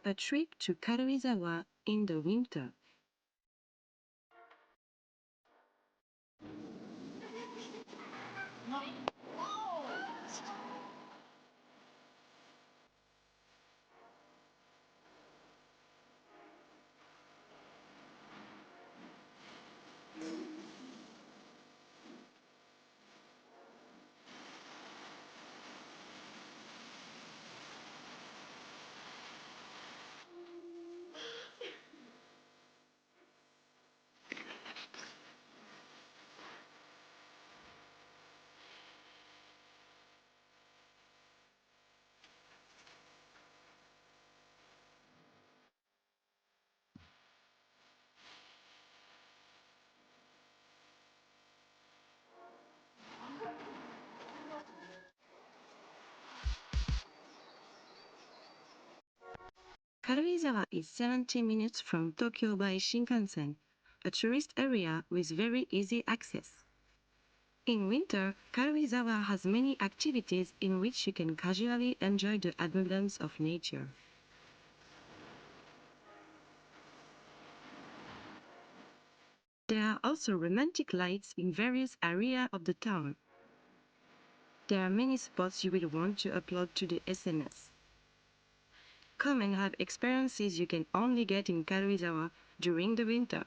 a trip to Karuizawa in the winter. Karuizawa is 70 minutes from Tokyo by Shinkansen, a tourist area with very easy access. In winter, Karuizawa has many activities in which you can casually enjoy the abundance of nature. There are also romantic lights in various areas of the town. There are many spots you will want to upload to the SNS. Come and have experiences you can only get in Karuizawa during the winter.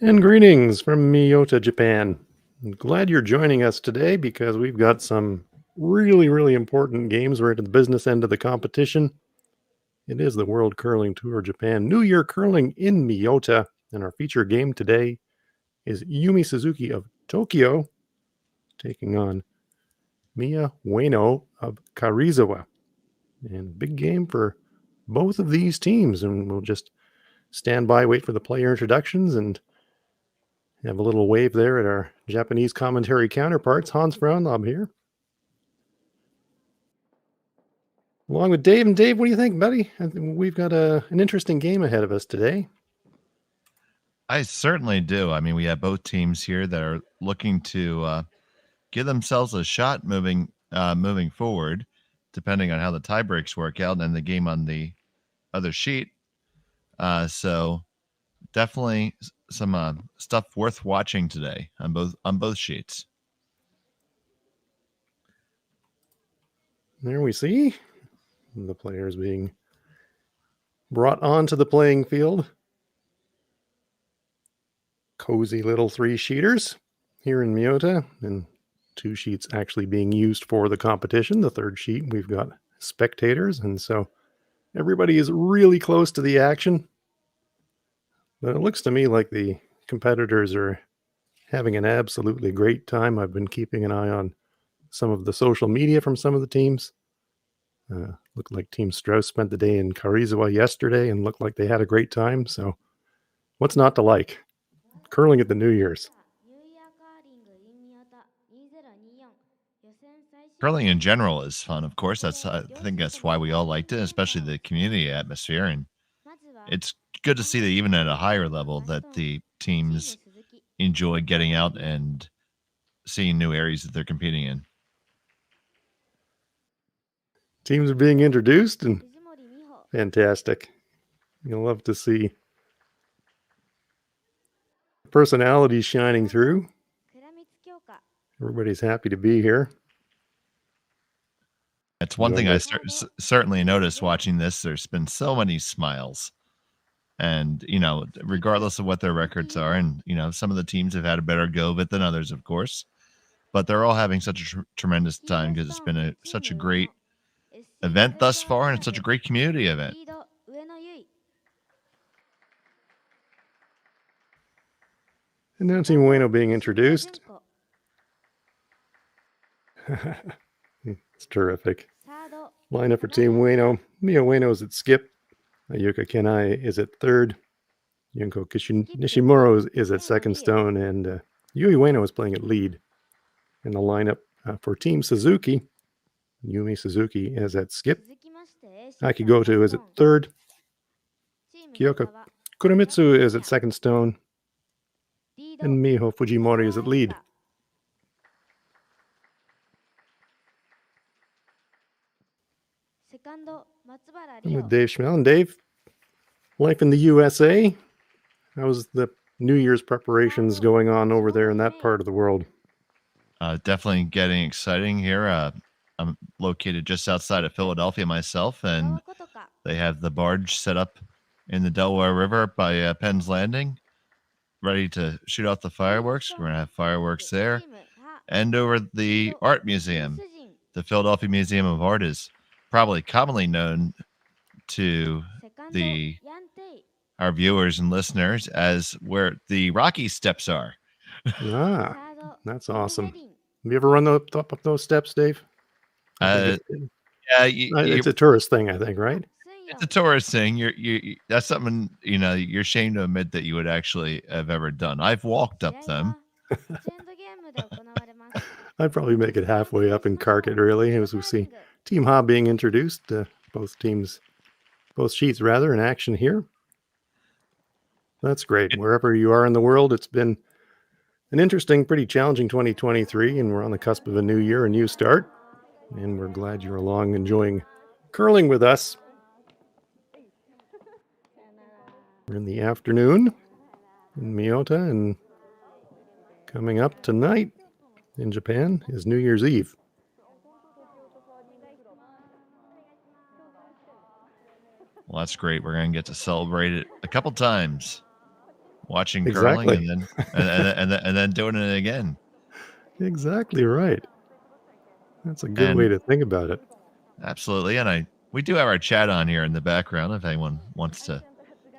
And greetings from Miyota, Japan. I'm glad you're joining us today because we've got some really important games. We're at the business end of the competition. It is the World Curling Tour Japan New Year Curling in Miyota. And our feature game today is Yumi Suzuki of Tokyo taking on Miyu Ueno of Karuizawa. And big game for both of these teams. And we'll just stand by, wait for the player introductions, and have a little wave there at our Japanese commentary counterparts. Hans Fraunlob here, along with Dave. And Dave, what do you think, buddy? I think we've got an interesting game ahead of us today. I certainly do. I mean, we have both teams here that are looking to give themselves a shot moving forward, depending on how the tie breaks work out and the game on the other sheet. So definitely some stuff worth watching today on both sheets. There we see the players being brought onto the playing field. Cozy little 3-sheeters here in Miyota, and 2 sheets actually being used for the competition. The third sheet, we've got spectators, and so everybody is really close to the action. But it looks to me like the competitors are having an absolutely great time. I've been keeping an eye on some of the social media from some of the teams. Looked like Team Strauss spent the day in Karuizawa yesterday and looked like they had a great time. So what's not to like? Curling at the New Year's. Curling in general is fun, of course. I think that's why we all liked it, especially the community atmosphere. And it's good to see that even at a higher level that the teams enjoy getting out and seeing new areas that they're competing in. Teams are being introduced, and fantastic. You'll love to see personalities shining through. Everybody's happy to be here. That's one thing I certainly noticed watching this. There's been so many smiles. And, regardless of what their records are, and, some of the teams have had a better go of it than others, of course. But they're all having such a tremendous time because it's been such a great event thus far, and it's such a great community event. And now Team Ueno being introduced. It's terrific. Lineup for Team Ueno. Miyu Ueno is at skip. Ayuka Kenai is at third. Yunko Nishimuro is at second stone, and Yui Ueno is playing at lead. In the lineup for Team Suzuki, Yumi Suzuki is at skip. Akigoto is at third. Kyoka Kuromitsu is at second stone. And Miho Fujimori is at lead. I'm with Dave Schmel. And Dave, life in the USA, how's the New Year's preparations going on over there in that part of the world? Definitely getting exciting here. I'm located just outside of Philadelphia myself, and they have the barge set up in the Delaware River by Penn's Landing, ready to shoot off the fireworks. We're going to have fireworks there. And over the Art Museum, the Philadelphia Museum of Art is probably commonly known to our viewers and listeners as where the Rocky Steps are. That's awesome. Have you ever run up those steps, Dave? Yeah, it's a tourist thing, I think, right? It's a tourist thing. That's something you're ashamed to admit that you would actually have ever done. I've walked up them. I'd probably make it halfway up and cark it, really, as we see Team Ha being introduced. Both sheets, in action here. That's great. Wherever you are in the world, it's been an interesting, pretty challenging 2023, and we're on the cusp of a new year, a new start. And we're glad you're along enjoying curling with us. We're in the afternoon in Miyota, and coming up tonight in Japan is New Year's Eve. Well, that's great. We're going to get to celebrate it a couple times, watching curling and then doing it again. Exactly right. That's a good way to think about it. Absolutely. And we do have our chat on here in the background if anyone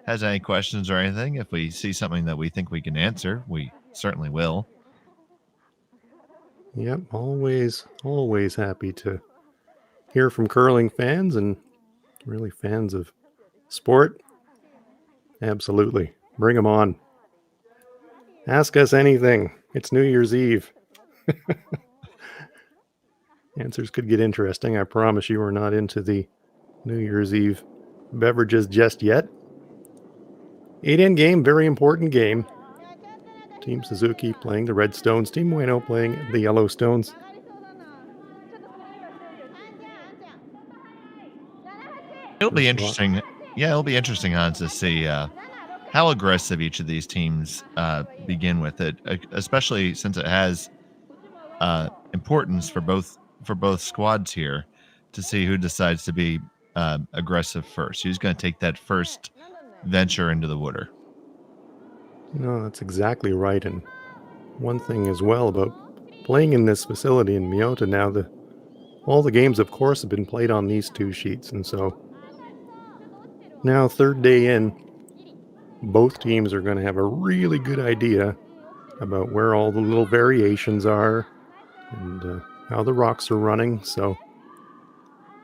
has any questions or anything. If we see something that we think we can answer, we certainly will. Yep, always happy to hear from curling fans and really fans of sport. Absolutely. Bring them on. Ask us anything. It's New Year's Eve. Answers could get interesting. I promise you we're not into the New Year's Eve beverages just yet. 8-end game, very important game. Team Suzuki playing the Red Stones. Team Ueno playing the Yellow Stones. It'll be interesting. Yeah, it'll be interesting, Hans, to see how aggressive each of these teams begin with it, especially since it has importance for both squads here to see who decides to be aggressive first. Who's going to take that first venture into the water? No, that's exactly right. And one thing as well about playing in this facility in Miyota now, all the games, of course, have been played on these two sheets. And so now, third day in, both teams are going to have a really good idea about where all the little variations are and how the rocks are running. So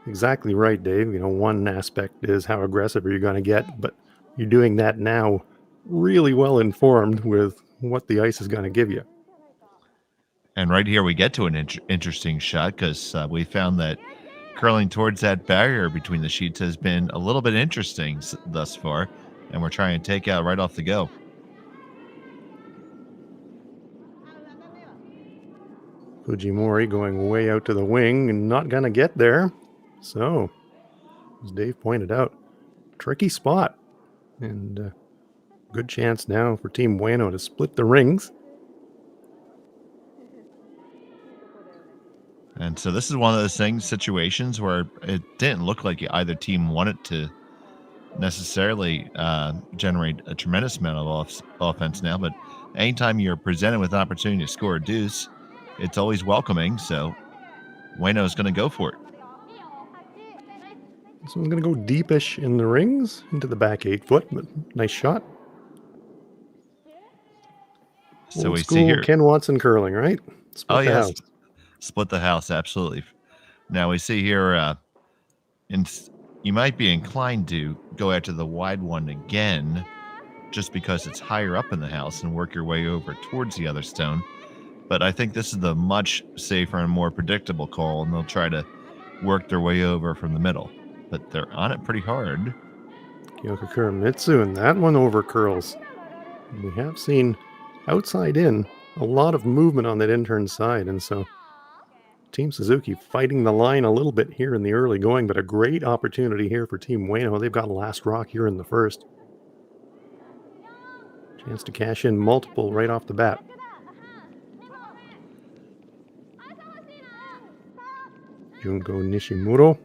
exactly right, Dave. One aspect is how aggressive are you going to get, but you're doing that now really well informed with what the ice is going to give you. And right here we get to an interesting shot because we found that curling towards that barrier between the sheets has been a little bit interesting thus far, and we're trying to take out right off the go. Fujimori going way out to the wing and not going to get there. So, as Dave pointed out, tricky spot. And good chance now for Team Ueno to split the rings. And so this is one of those situations where it didn't look like either team wanted to necessarily generate a tremendous amount of offense now, but anytime you're presented with an opportunity to score a deuce, it's always welcoming. So Ueno is going to go for it. This one's going to go deepish in the rings into the back 8 foot, but nice shot. So Old we school see here Ken Watson curling, right? Split the house. Split the house, absolutely. Now we see here you might be inclined to go after the wide one again just because it's higher up in the house and work your way over towards the other stone. But I think this is the much safer and more predictable call, and they'll try to work their way over from the middle. But they're on it pretty hard. Kyokura Mitsu, and that one over curls. We have seen outside in a lot of movement on that intern side, and so Team Suzuki fighting the line a little bit here in the early going, but a great opportunity here for Team Ueno. They've got last rock here in the first. Chance to cash in multiple right off the bat. Junko Nishimuro.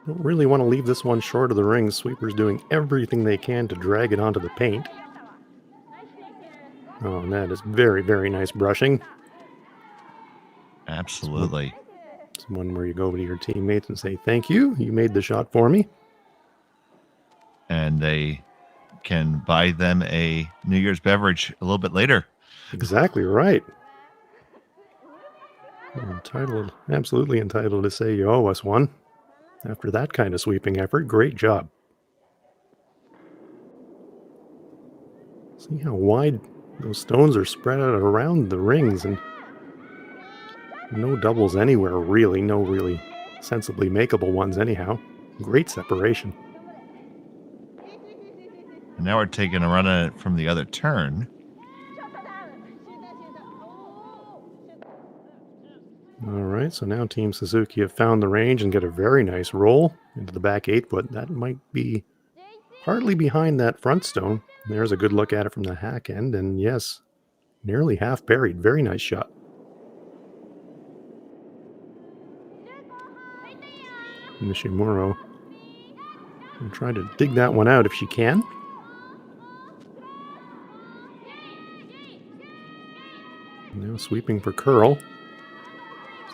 Don't really want to leave this one short of the ring. Sweeper's doing everything they can to drag it onto the paint. Oh, and that is very, very nice brushing. Absolutely. It's one where you go to your teammates and say, thank you, you made the shot for me. And they can buy them a New Year's beverage a little bit later. Exactly right. You're entitled, absolutely entitled to say you owe us one. After that kind of sweeping effort, great job. See how wide those stones are spread out around the rings, and no doubles anywhere, really. No really sensibly makeable ones anyhow. Great separation. And now we're taking a run at it from the other turn. All right, so now Team Suzuki have found the range and get a very nice roll into the back 8-foot. That might be partly behind that front stone. There's a good look at it from the hack end, and yes, nearly half buried. Very nice shot. Nishimuro will try to dig that one out if she can. Now sweeping for curl.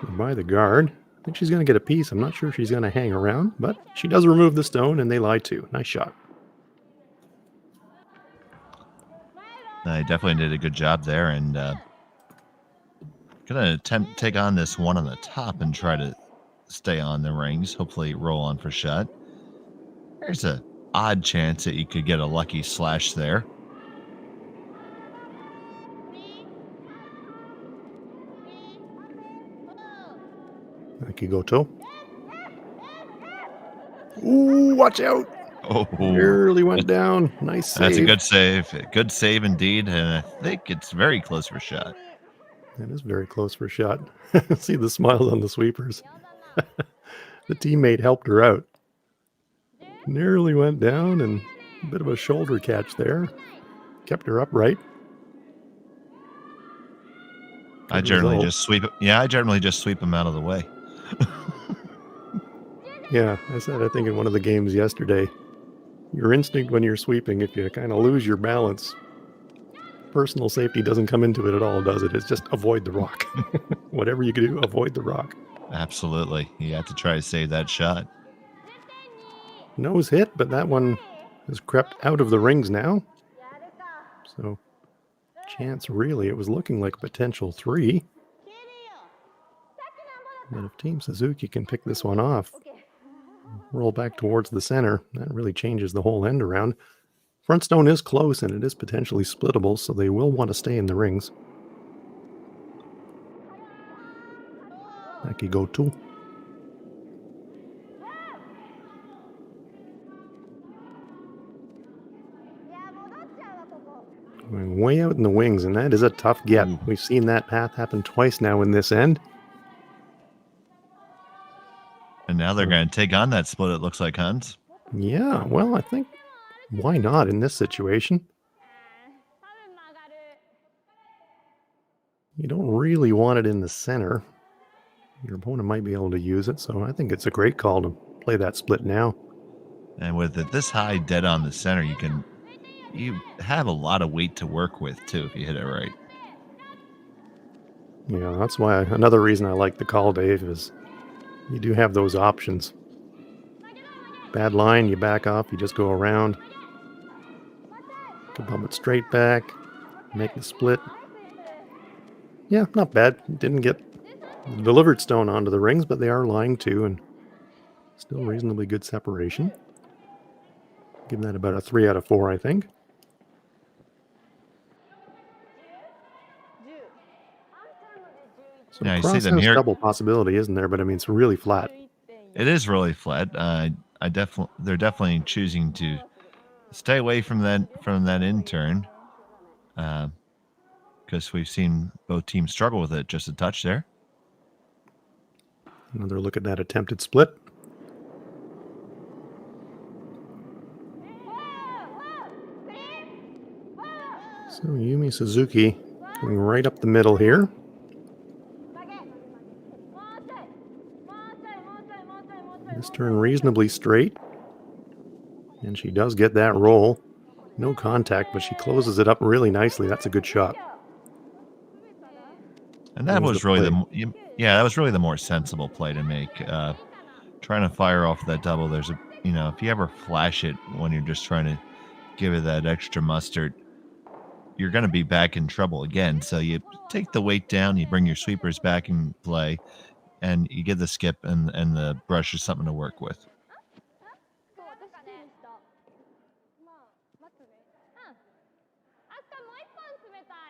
So by the guard. I think she's going to get a piece. I'm not sure if she's going to hang around, but she does remove the stone, and they lie too. Nice shot. They definitely did a good job there, and gonna attempt to take on this one on the top and try to stay on the rings. Hopefully roll on for shot. There's a odd chance that you could get a lucky slash there. Akigoto. Ooh, watch out. Oh, Nearly went down. Nice save. That's a good save. Good save indeed, and I think it's very close for shot. That is very close for shot. See the smiles on the sweepers. The teammate helped her out. Nearly went down, and a bit of a shoulder catch there. Kept her upright. I generally just sweep them out of the way. Yeah, I said, I think in one of the games yesterday, your instinct when you're sweeping, if you kind of lose your balance, personal safety doesn't come into it at all, does it? It's just avoid the rock. Whatever you can do, avoid the rock. Absolutely. You have to try to save that shot. Nose hit, but that one has crept out of the rings now. So, chance really, it was looking like a potential 3. But if Team Suzuki can pick this one off, roll back towards the center, that really changes the whole end around. Front stone is close, and it is potentially splittable, so they will want to stay in the rings. Akigoto. Going way out in the wings, and that is a tough get. We've seen that path happen twice now in this end. And now they're going to take on that split, it looks like, Hans. Yeah, well, I think, why not in this situation? You don't really want it in the center. Your opponent might be able to use it, so I think it's a great call to play that split now. And with it this high dead on the center, you have a lot of weight to work with, too, if you hit it right. Yeah, that's why another reason I like the call, Dave, is you do have those options. Bad line, you back off, you just go around. You can bump it straight back, make the split. Yeah, not bad. Didn't get the delivered stone onto the rings, but they are lying too, and still reasonably good separation. Give that about a 3 out of 4, I think. So Yeah, I see them cross-house here. double possibility, isn't there? But I mean, it's really flat. It is really flat. They're definitely choosing to stay away from that in-turn, because we've seen both teams struggle with it just a touch there. Another look at that attempted split. So Yumi Suzuki going right up the middle here. This turn reasonably straight. And she does get that roll. No contact, but she closes it up really nicely. That's a good shot. And that was really that was really the more sensible play to make. Trying to fire off that double, there's a if you ever flash it when you're just trying to give it that extra mustard, you're going to be back in trouble again. So you take the weight down, you bring your sweepers back in play, and you get the skip, and the brush is something to work with.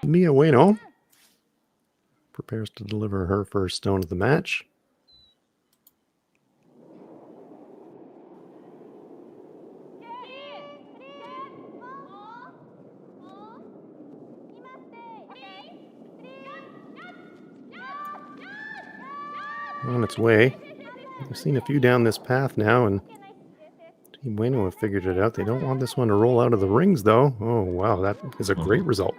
Miyu Ueno prepares to deliver her first stone of the match. On its way. I've seen a few down this path now, and Team Ueno have figured it out. They don't want this one to roll out of the rings, though. Oh, wow, that is a great result.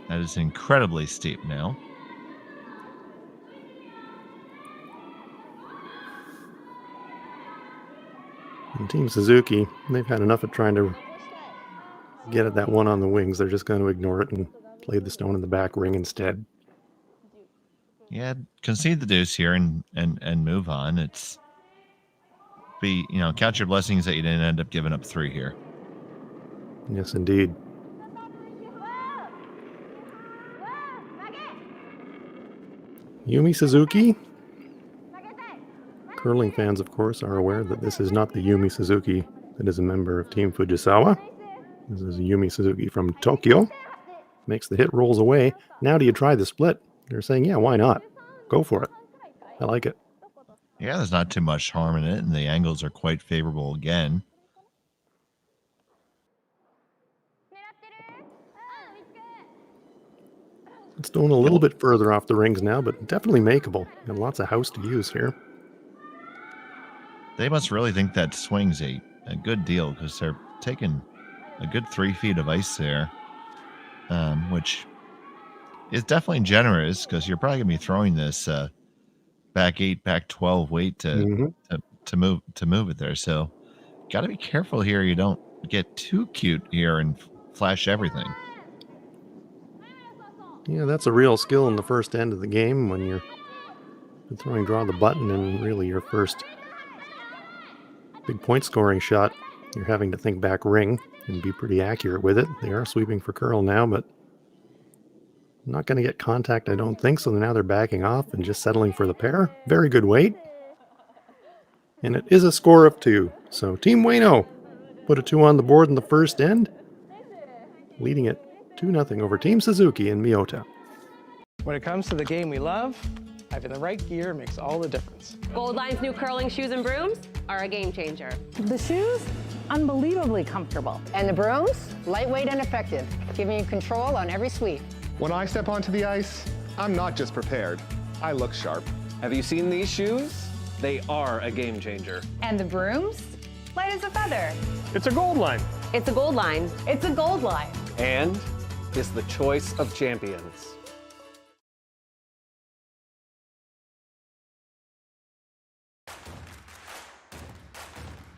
That is incredibly steep now. And Team Suzuki, they've had enough of trying to get at that one on the wings. They're just going to ignore it and play the stone in the back ring instead. Yeah, concede the deuce here and move on. It's count your blessings that you didn't end up giving up 3 here. Yes, indeed. Yumi Suzuki. Curling fans, of course, are aware that this is not the Yumi Suzuki that is a member of Team Fujisawa. This is Yumi Suzuki from Tokyo. Makes the hit, rolls away. Now do you try the split? They're saying, yeah, why not? Go for it. I like it. Yeah, there's not too much harm in it, and the angles are quite favorable again. It's going a little bit further off the rings now, but definitely makeable. Got lots of house to use here. They must really think that swing's a good deal, because they're taking a good 3 feet of ice there, which is definitely generous, because you're probably going to be throwing this back 8, back 12 weight to move it there. So got to be careful here. You don't get too cute here and flash everything. Yeah, that's a real skill in the first end of the game when you're throwing draw the button and really your first big point scoring shot. You're having to think back ring and be pretty accurate with it. They are sweeping for curl now, but not going to get contact, I don't think. So now they're backing off and just settling for the pair. Very good weight. And it is a score of 2. So Team Ueno put a 2 on the board in the first end, leading it 2-0 over Team Suzuki and Miyota. When it comes to the game we love, having the right gear makes all the difference. Gold Line's new curling shoes and brooms are a game changer. The shoes, unbelievably comfortable. And the brooms, lightweight and effective, giving you control on every sweep. When I step onto the ice, I'm not just prepared, I look sharp. Have you seen these shoes? They are a game changer. And the brooms, light as a feather. It's a Gold Line. It's a Gold Line. It's a Gold Line. And it's the choice of champions.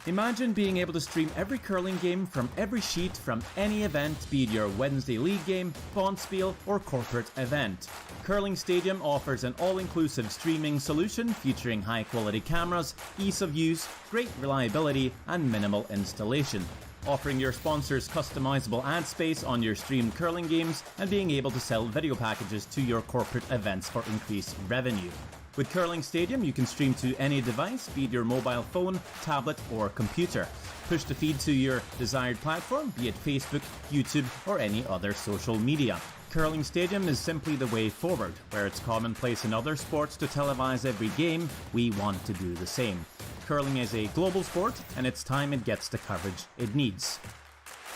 Imagine being able to stream every curling game from every sheet from any event, be it your Wednesday league game, Bonspiel, or corporate event. Curling Stadium offers an all-inclusive streaming solution featuring high-quality cameras, ease of use, great reliability, and minimal installation. offering your sponsors customizable ad space on your streamed curling games and being able to sell video packages to your corporate events for increased revenue. With Curling Stadium, you can stream to any device, be it your mobile phone, tablet, or computer. Push the feed to your desired platform, be it Facebook, YouTube, or any other social media. Curling Stadium is simply the way forward. Where it's commonplace in other sports to televise every game, we want to do the same. Curling is a global sport, and it's time it gets the coverage it needs.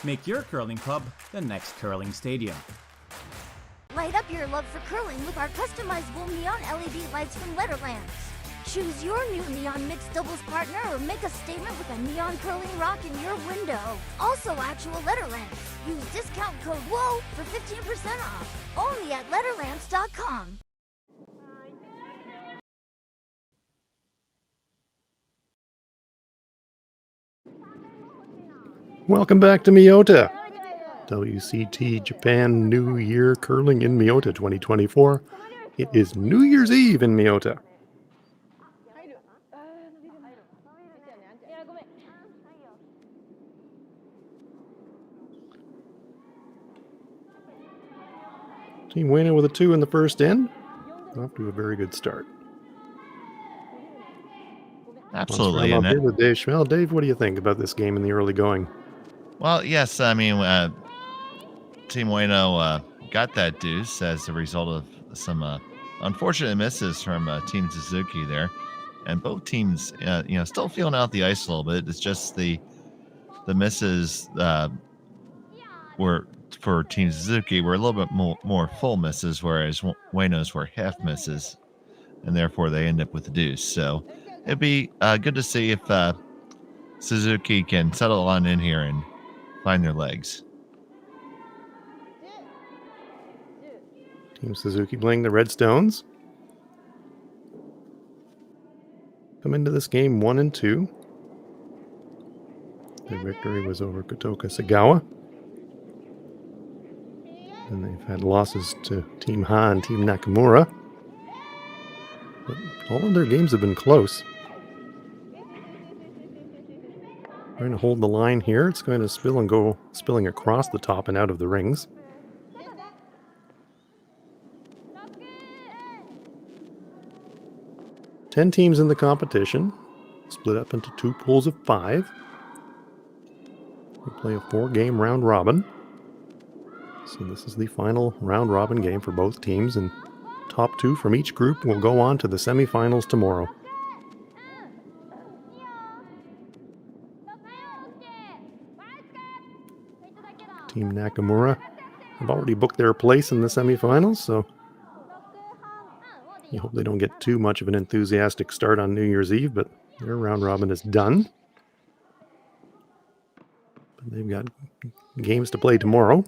Make your curling club the next Curling Stadium. Light up your love for curling with our customizable neon LED lights from Letterlands. Choose your new neon mixed doubles partner or make a statement with a neon curling rock in your window. Also actual Letterlands. Use discount code WHOA for 15% off. Only at Letterlands.com. Welcome back to Miyota. WCT Japan New Year Curling in Miyota 2024. It is New Year's Eve in Miyota. Team Ueno with a 2 in the first end. Off to a very good start. Absolutely. I'm here with Dave Schmel. Dave, what do you think about this game in the early going? Well, yes, I mean, Team Ueno got that deuce as a result of some unfortunate misses from Team Suzuki there. And both teams, still feeling out the ice a little bit. It's just the misses were, for Team Suzuki, were a little bit more full misses, whereas Ueno's were half misses. And therefore, they end up with the deuce. So it'd be good to see if Suzuki can settle on in here and find their legs. Team Suzuki playing the Red Stones. Come into this game 1-2. Their victory was over Kotoka Sagawa. And they've had losses to Team Ha and Team Nakamura. But all of their games have been close. Trying to hold the line here. It's going to spill and go spilling across the top and out of the rings. Ten teams in the competition, split up into 2 pools of 5. We play a 4-game round robin. So this is the final round robin game for both teams, and top 2 from each group will go on to the semifinals tomorrow. Team Nakamura have already booked their place in the semifinals, so you hope they don't get too much of an enthusiastic start on New Year's Eve, but their round robin is done. But they've got games to play tomorrow.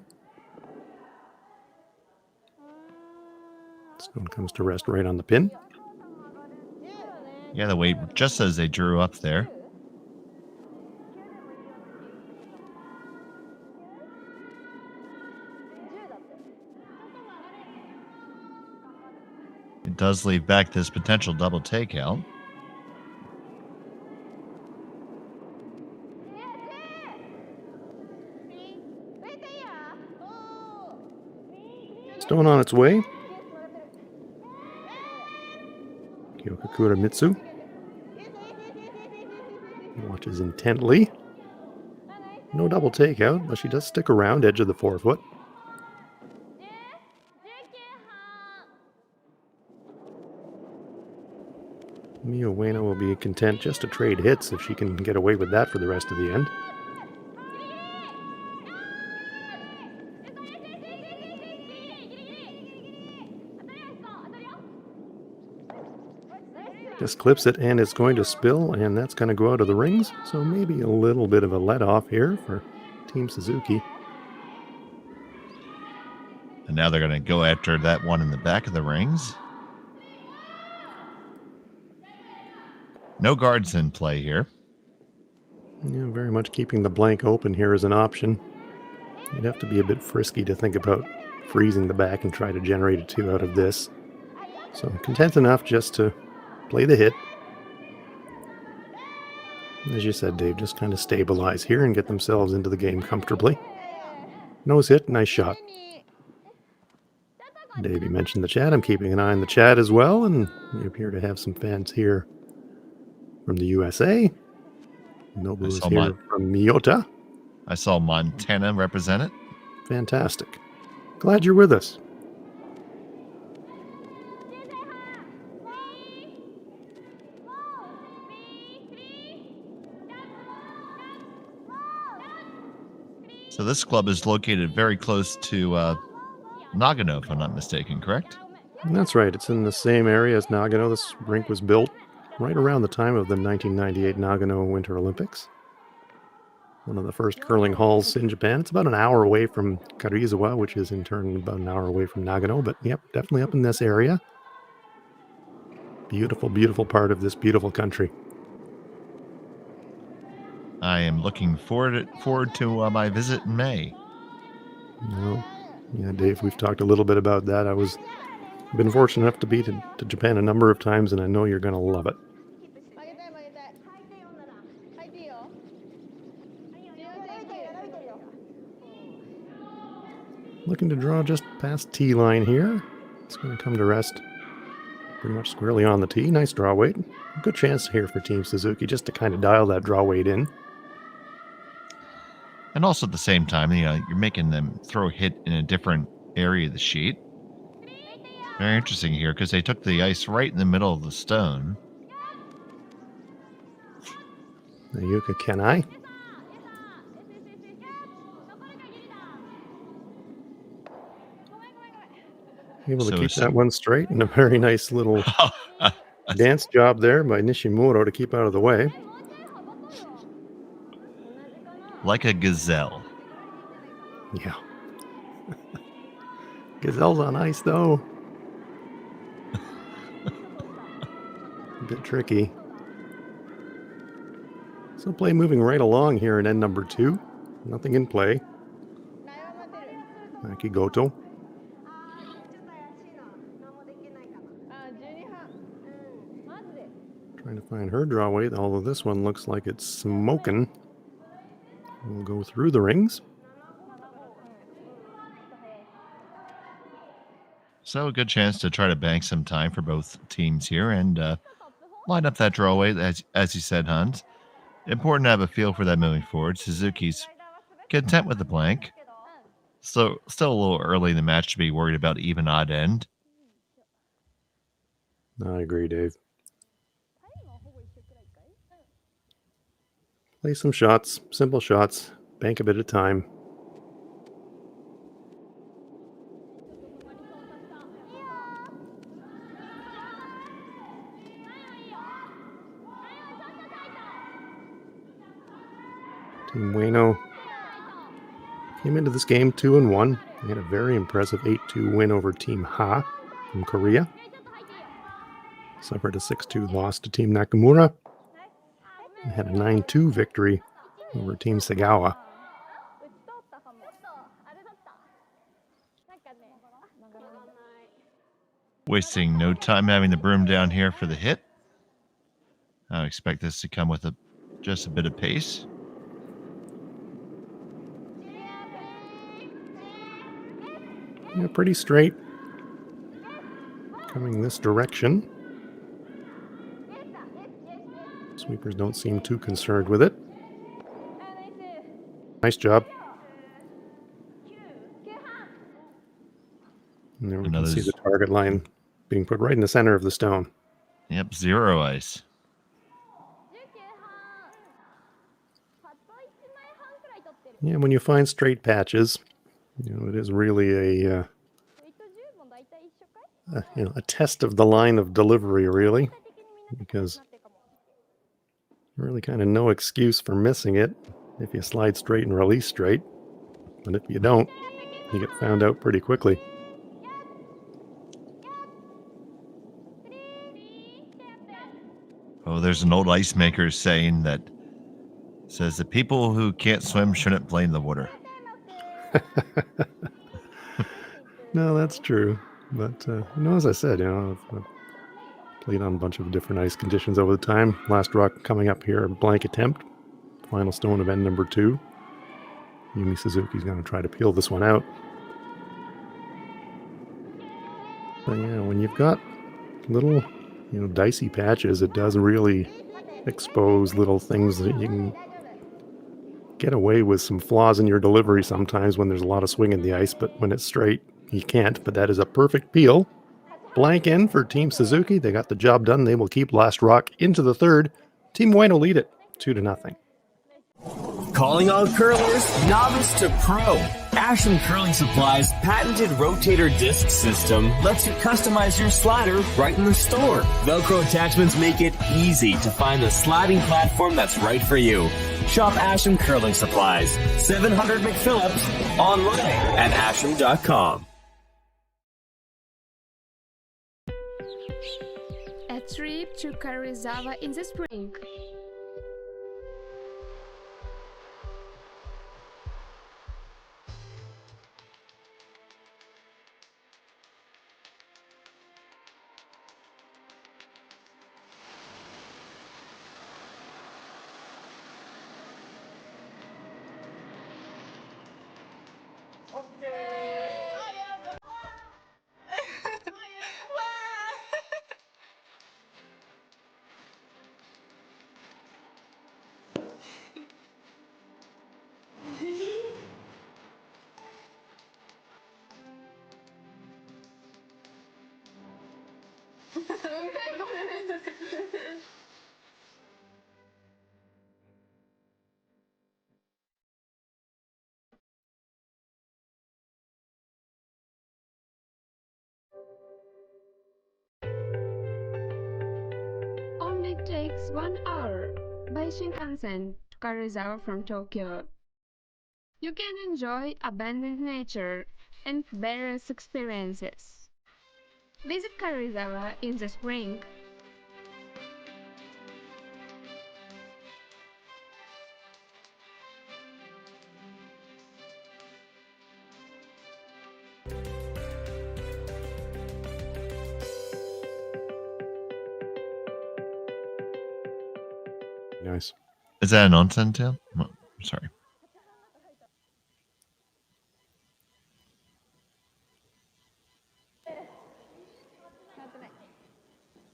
This one comes to rest right on the pin. Yeah, the weight just as they drew up there. It does leave back this potential double takeout. Stone on its way. Kyokakura Mitsu watches intently. No double takeout, but she does stick around edge of the forefoot. Miyu Ueno will be content just to trade hits if she can get away with that for the rest of the end. Just clips it and it's going to spill, and that's going to go out of the rings. So maybe a little bit of a let off here for Team Suzuki. And now they're going to go after that one in the back of the rings. No guards in play here. Yeah, very much keeping the blank open here is an option. You'd have to be a bit frisky to think about freezing the back and try to generate a 2 out of this. So content enough just to play the hit. As you said, Dave, just kind of stabilize here and get themselves into the game comfortably. Nose hit, nice shot. Dave, you mentioned the chat. I'm keeping an eye on the chat as well, and we appear to have some fans here from the USA. Nobu is here from Miyota. I saw Montana represented. Fantastic. Glad you're with us. So this club is located very close to Nagano, if I'm not mistaken, correct? That's right. It's in the same area as Nagano. This rink was built right around the time of the 1998 Nagano Winter Olympics. One of the first curling halls in Japan. It's about an hour away from Karuizawa, which is in turn about an hour away from Nagano. But yep, definitely up in this area. Beautiful, beautiful part of this beautiful country. I am looking forward to my visit in May. Well, yeah, Dave, we've talked a little bit about that. I've been fortunate enough to be to Japan a number of times, and I know you're going to love it. Looking to draw just past T line here. It's going to come to rest pretty much squarely on the tee. Nice draw weight. Good chance here for Team Suzuki just to kind of dial that draw weight in. And also at the same time, you're making them throw a hit in a different area of the sheet. Very interesting here because they took the ice right in the middle of the stone. Yuka Kenai. Able to keep that one straight, and a very nice little dance job there by Nishimuro to keep out of the way. Like a gazelle. Yeah. Gazelle's on ice, though. A bit tricky. So play moving right along here in end number 2. Nothing in play. Akigoto. Trying to find her draw weight, although this one looks like it's smoking. We'll go through the rings. So a good chance to try to bank some time for both teams here and line up that draw weight, as you said, Hans. Important to have a feel for that moving forward. Suzuki's content with the blank. So still a little early in the match to be worried about even odd end. I agree, Dave. Play some shots, simple shots, bank a bit of time. Team Ueno came into this game 2-1. They had a very impressive 8-2 win over Team Ha from Korea. Suffered a 6-2 loss to Team Nakamura. And had a 9-2 victory over Team Segawa. Wasting no time having the broom down here for the hit. I expect this to come with just a bit of pace. Yeah, pretty straight. Coming this direction. Sweepers don't seem too concerned with it. Nice job. And there we can see the target line being put right in the center of the stone. Yep, 0 ice. Yeah, when you find straight patches, it is really a test of the line of delivery, really, because really kind of no excuse for missing it if you slide straight and release straight. But if you don't, you get found out pretty quickly. Oh, there's an old ice maker saying that says that people who can't swim shouldn't blame the water. No, that's true. But as I said, Played on a bunch of different ice conditions over the time. Last rock coming up here, blank attempt. Final stone of end number 2. Yumi Suzuki's going to try to peel this one out. But yeah, when you've got little, dicey patches, it does really expose little things that you can get away with some flaws in your delivery sometimes when there's a lot of swing in the ice, but when it's straight, you can't. But that is a perfect peel. Blank in for Team Suzuki. They got the job done. They will keep last rock into the third. Team Ueno lead it 2-0. Calling all curlers, novice to pro. Ashland Curling Supply's patented rotator disc system lets you customize your slider right in the store. Velcro attachments make it easy to find the sliding platform that's right for you. Shop Ashland Curling Supplies, 700 McPhillips, online at ashland.com. A trip to Karuizawa in the spring. Only takes 1 hour by Shinkansen to Karuizawa from Tokyo. You can enjoy abundant nature and various experiences. Visit Karuizawa in the spring. Nice. Is that an onsen tail? Oh, sorry.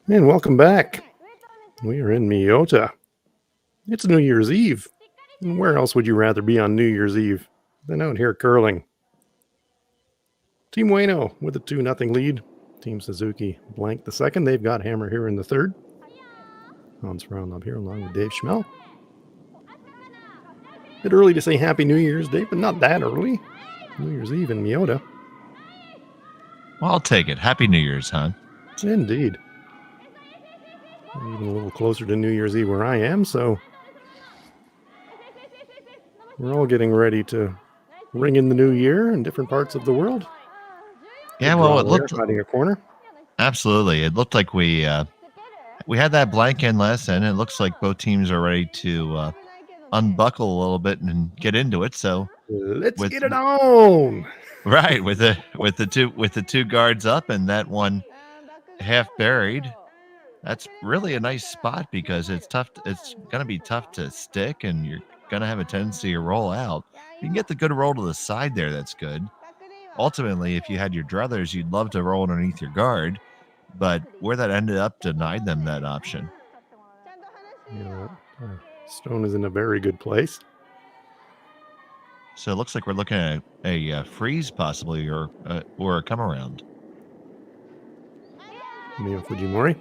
And welcome back. We are in Miyota. It's New Year's Eve. And where else would you rather be on New Year's Eve than out here curling? Team Ueno with a 2-0 lead. Team Suzuki blank the second. They've got hammer here in the third. Hans Brown up here along with Dave Schmel. Bit early to say Happy New Year's, Dave, but not that early. New Year's Eve in Miyota. Well, I'll take it. Happy New Year's, hon. Indeed. Even a little closer to New Year's Eve where I am, so we're all getting ready to ring in the new year in different parts of the world. Yeah, well, it looked hiding a corner. Absolutely. It looked like we had that blank in lesson. It looks like both teams are ready to unbuckle a little bit and get into it. So let's get it on. Right, with the two guards up and that one half buried. That's really a nice spot because it's tough. It's going to be tough to stick, and you're going to have a tendency to roll out. You can get the good roll to the side there. That's good. Ultimately, if you had your druthers, you'd love to roll underneath your guard, but where that ended up denied them that option. Yeah, stone is in a very good place. So it looks like we're looking at a freeze possibly, or a come around. Mio Fujimori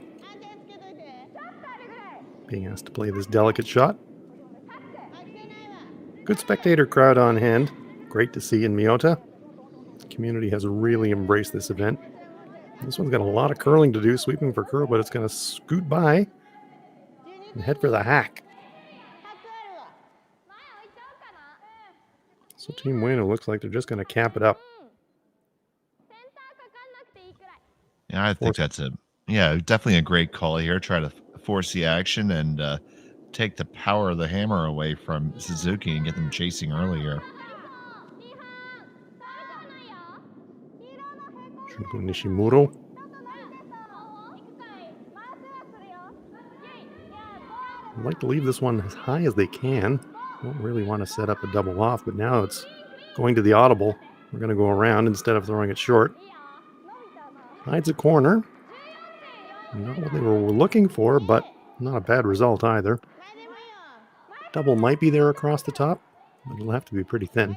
being asked to play this delicate shot. Good spectator crowd on hand. Great to see in Miyota. The community has really embraced this event. This one's got a lot of curling to do, sweeping for curl, but it's going to scoot by and head for the hack. So Team Ueno looks like they're just going to cap it up. Yeah, I think that's definitely a great call here. Try to force the action and take the power of the hammer away from Suzuki and get them chasing earlier. Shunko Nishimuro I'd like to leave this one as high as they can. Don't really want to set up a double off, but now it's going to the audible. We're going to go around instead of throwing it short. Hides a corner. Not what they were looking for, but not a bad result either. Double might be there across the top, but it'll have to be pretty thin.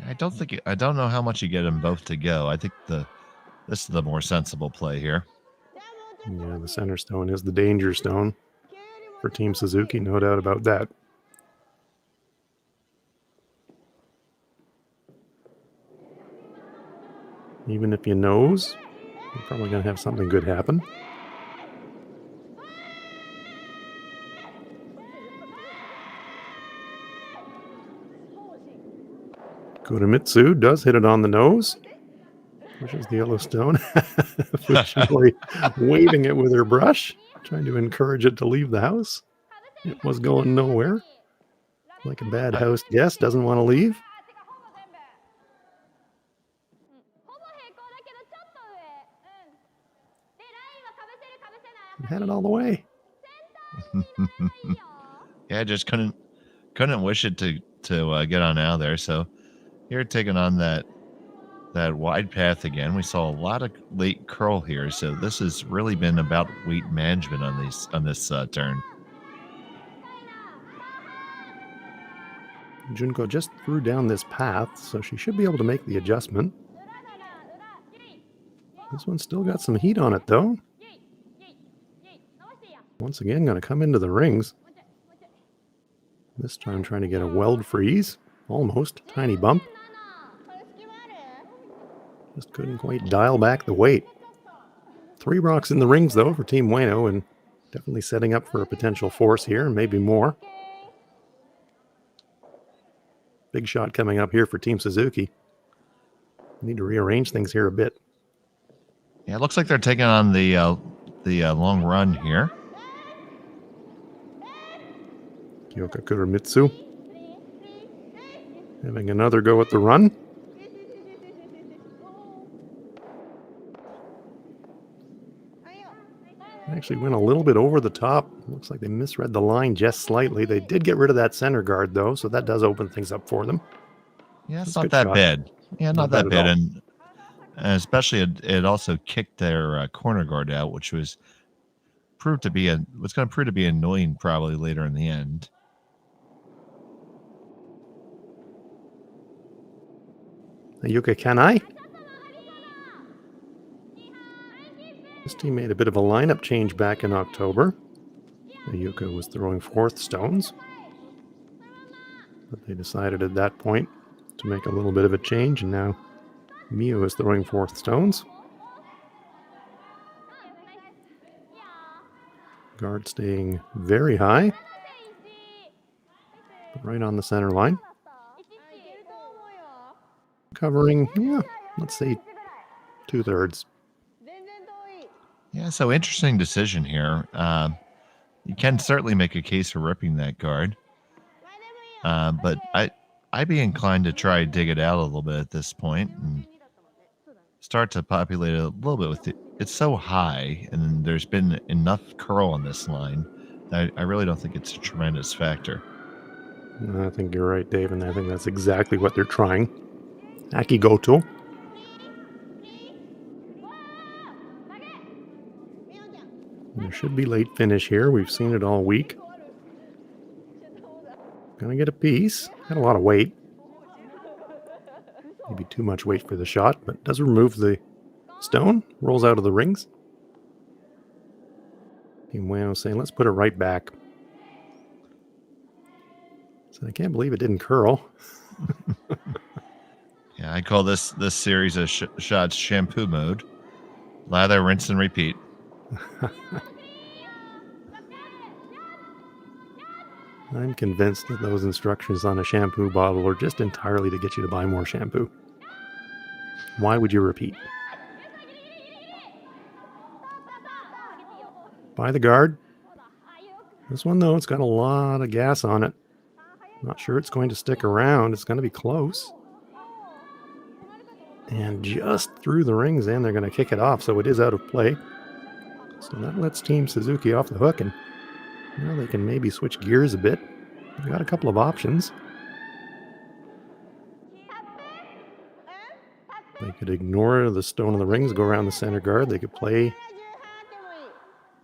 I don't know how much you get them both to go. I think this is the more sensible play here. Yeah, the center stone is the danger stone for Team Suzuki, no doubt about that. Even if you nose, you're probably going to have something good happen. Koremitsu does hit it on the nose. Pushes the yellow stone. Fujimori waving it with her brush, trying to encourage it to leave the house. It was going nowhere. Like a bad house guest, doesn't want to leave. Had it all the way. Yeah, just couldn't wish it to get on out of there. So here taking on that wide path again. We saw a lot of late curl here, so this has really been about weight management on this turn. Junko just threw down this path, so she should be able to make the adjustment. This one's still got some heat on it, though. Once again, going to come into the rings. This time trying to get a weld freeze. Almost. Tiny bump. Just couldn't quite dial back the weight. 3 rocks in the rings, though, for Team Ueno, and definitely setting up for a potential force here, and maybe more. Big shot coming up here for Team Suzuki. Need to rearrange things here a bit. Yeah, it looks like they're taking on the long run here. Kyoka Kuromitsu having another go at the run. Actually went a little bit over the top. Looks like they misread the line just slightly. They did get rid of that center guard, though, so that does open things up for them. Yeah, it's not that bad. Yeah, not that bad. And especially it also kicked their corner guard out, which was going to prove to be annoying probably later in the end. Ayuka Kanai. This team made a bit of a lineup change back in October. Ayuka was throwing 4th stones, but they decided at that point to make a little bit of a change, and now Miyu is throwing 4th stones. Guard staying very high, but right on the center line. Covering, let's say 2/3. Yeah, so interesting decision here. You can certainly make a case for ripping that guard. But I'd be inclined to try dig it out a little bit at this point and start to populate it a little bit with it. It's so high, and there's been enough curl on this line. I really don't think it's a tremendous factor. I think you're right, Dave, and I think that's exactly what they're trying. Akigoto. There should be late finish here. We've seen it all week. Gonna get a piece. Had a lot of weight. Maybe too much weight for the shot, but does remove the stone. Rolls out of the rings. Team Ueno saying, let's put it right back. So I can't believe it didn't curl. Yeah, I call this series of shots shampoo mode. Lather, rinse, and repeat. I'm convinced that those instructions on a shampoo bottle are just entirely to get you to buy more shampoo. Why would you repeat? Buy the guard. This one, though, it's got a lot of gas on it. Not sure it's going to stick around. It's going to be close. And just through the rings in, they're going to kick it off, so it is out of play. So that lets Team Suzuki off the hook, and now they can maybe switch gears a bit. They've got a couple of options. They could ignore the stone in the rings, go around the center guard. They could play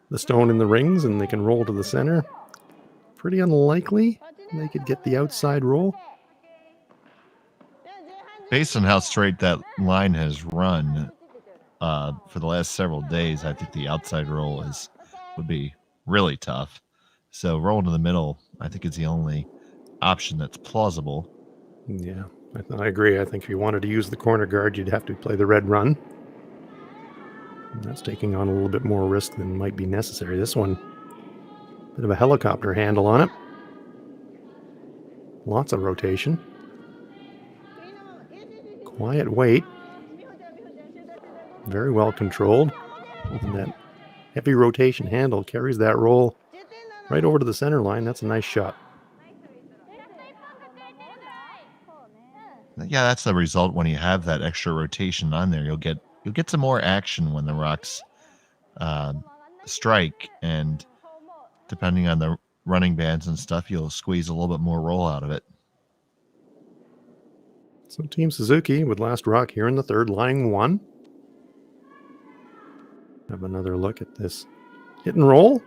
the stone in the rings, and they can roll to the center. Pretty unlikely they could get the outside roll. Based on how straight that line has run for the last several days, I think the outside roll would be really tough. So roll to the middle, I think, is the only option that's plausible. Yeah, I agree. I think if you wanted to use the corner guard, you'd have to play the red run. And that's taking on a little bit more risk than might be necessary. This one, bit of a helicopter handle on it. Lots of rotation. Quiet weight. Very well controlled. And that heavy rotation handle carries that roll right over to the center line. That's a nice shot. Yeah, that's the result when you have that extra rotation on there. You'll get some more action when the rocks strike, and depending on the running bands and stuff, you'll squeeze a little bit more roll out of it. So Team Suzuki with last rock here in the third, lying 1. Have another look at this hit and roll.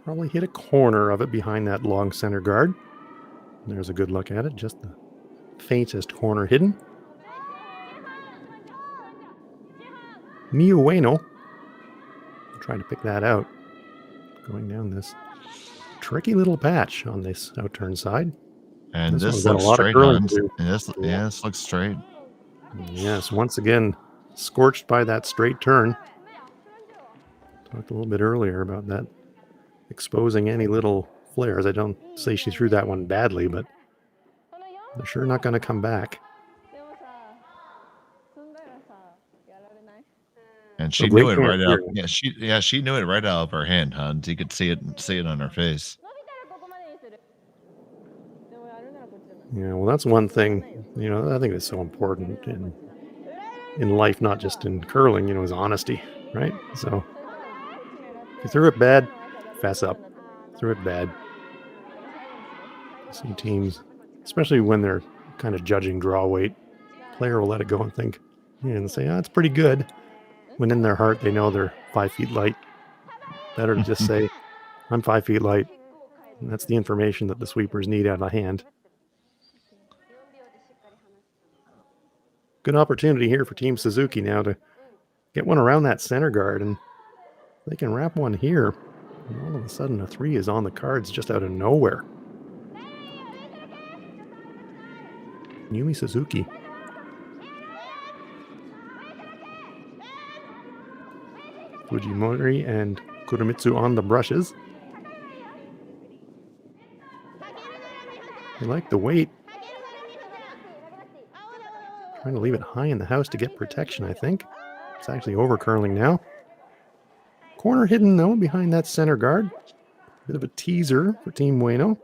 Probably hit a corner of it behind that long center guard. There's a good look at it, just the faintest corner hidden. Miyu Ueno trying to pick that out. Going down this tricky little patch on this outturn side. And this looks straight, Hans. This looks straight. Yes, once again, scorched by that straight turn. Talked a little bit earlier about that exposing any little flares. I don't say she threw that one badly, but they're sure not going to come back. And she knew it right out. Yeah, she knew it right out of her hand, Hans. You could see it on her face. Yeah, well, that's one thing, I think that's so important in life, not just in curling, is honesty, right? So if you threw it bad, fess up. Threw it bad. Some teams, especially when they're kind of judging draw weight, player will let it go and think, and say, it's pretty good. When in their heart, they know they're 5 feet light. Better to just say, I'm 5 feet light. And that's the information that the sweepers need out of hand. Good opportunity here for Team Suzuki now to get one around that center guard, and they can wrap one here. And all of a sudden, a 3 is on the cards just out of nowhere. Yumi Suzuki. Fujimori and Kurumitsu on the brushes. They like the weight. Trying to leave it high in the house to get protection, I think. It's actually over curling now. Corner hidden, though, behind that center guard. Bit of a teaser for Team Ueno.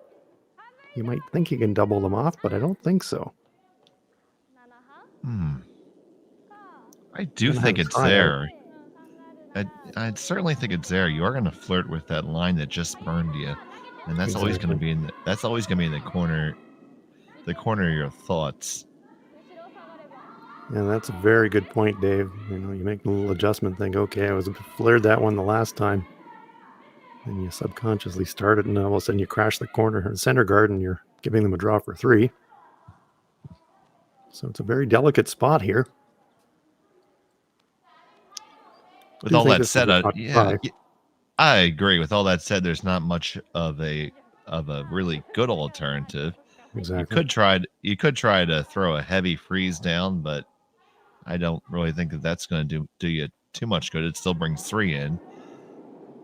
You might think you can double them off, but I don't think so. I do think it's there. I certainly think it's there. You are going to flirt with that line that just burned you, and that's always going to be in the corner of your thoughts. Yeah, that's a very good point, Dave. You make a little adjustment, think, okay, I was flared that one the last time. And you subconsciously start it, and all of a sudden you crash the corner or center guard, and you're giving them a draw for 3. So it's a very delicate spot here. With all that said, I agree. With all that said, there's not much of a really good alternative. Exactly. You could try to throw a heavy freeze down, but I don't really think that's going to do you too much good. It still brings 3 in.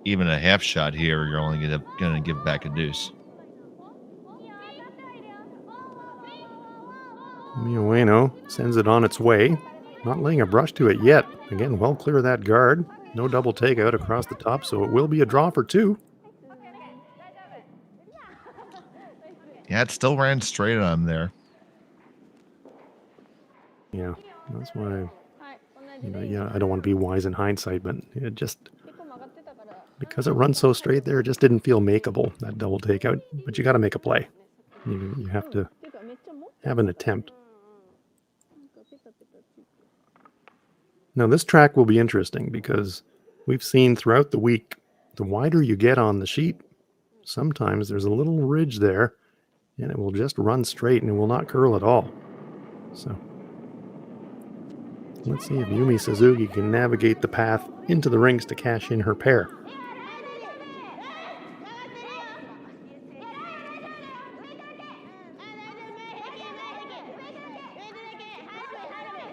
Even a half shot here, you're only going to give back a deuce. Miyu Ueno sends it on its way. Not laying a brush to it yet. Again, well clear of that guard. No double takeout across the top, so it will be a draw for 2. Yeah, it still ran straight on him there. Yeah, that's why Yeah, I don't want to be wise in hindsight, but it just, because it runs so straight there, it just didn't feel makeable, that double takeout. But you got to make a play. You have to have an attempt. Now, this track will be interesting because we've seen throughout the week, the wider you get on the sheet, sometimes there's a little ridge there and it will just run straight and it will not curl at all. So let's see if Yumi Suzuki can navigate the path into the rings to cash in her pair.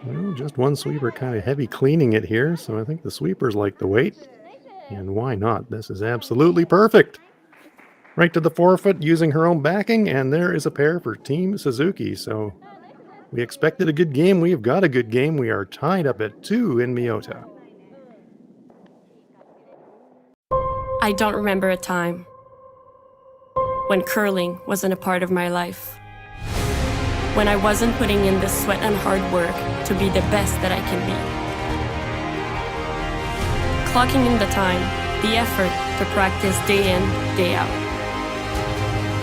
Well, just one sweeper, kind of heavy cleaning it here, so I think the sweepers like the weight. And why not? This is absolutely perfect. Right to the forefoot using her own backing, and there is a pair for Team Suzuki. So we expected a good game. We have got a good game. We are tied up at 2 in Miyota. I don't remember a time when curling wasn't a part of my life. When I wasn't putting in the sweat and hard work to be the best that I can be. Clocking in the time, the effort to practice day in, day out.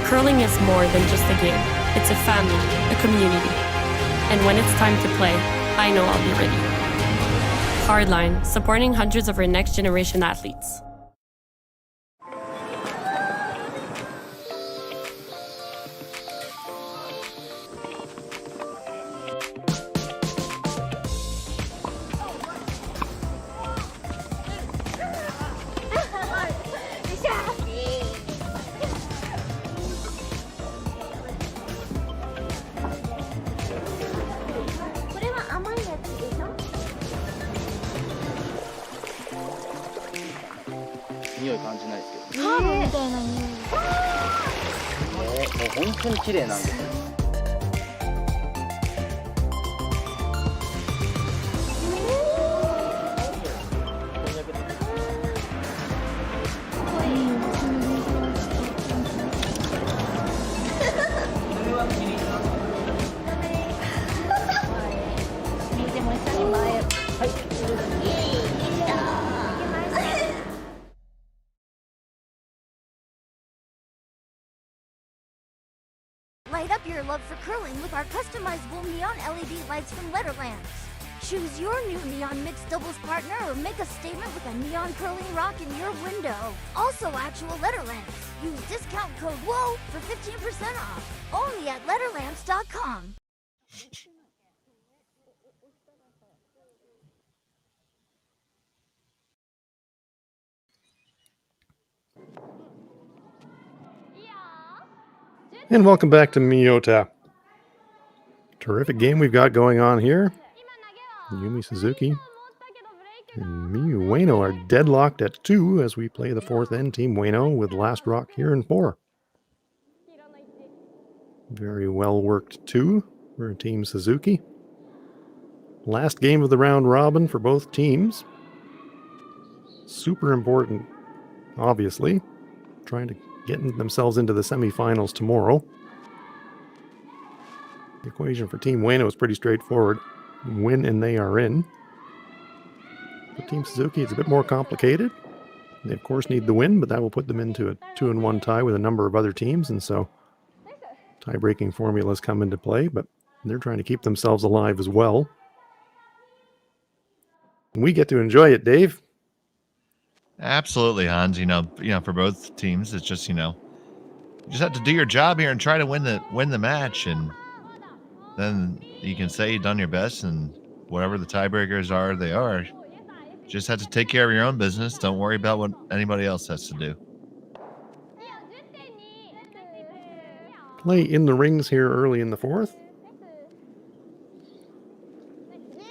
Curling is more than just a game. It's a family, a community. And when it's time to play, I know I'll be ready. Hardline, supporting hundreds of our next generation athletes. Light up your love for curling with our customizable neon LED lights from Letterlands. Choose your new neon mixed doubles partner or make a statement with a neon curling rock in your window. Also actual Letterlands. Use discount code WHOA for 15% off. Only at Letterlands.com. And welcome back to Miyota. Terrific game we've got going on here. Yumi Suzuki and Miyu Ueno are deadlocked at 2 as we play the 4th end, Team Ueno, with Last Rock here in 4. Very well worked 2 for Team Suzuki. Last game of the round robin for both teams. Super important, obviously. Trying to get themselves into the semifinals tomorrow. The equation for Team Ueno is pretty straightforward. Win and they are in. For Team Suzuki, it's a bit more complicated. They, of course, need the win, but that will put them into a 2-1 tie with a number of other teams, and so tie-breaking formulas come into play, but they're trying to keep themselves alive as well. And we get to enjoy it, Dave. Absolutely, Hans. For both teams, it's just, you just have to do your job here and try to win the match, and then you can say you've done your best, and whatever the tiebreakers are, they are. Just have to take care of your own business. Don't worry about what anybody else has to do. Play in the rings here early in the 4th.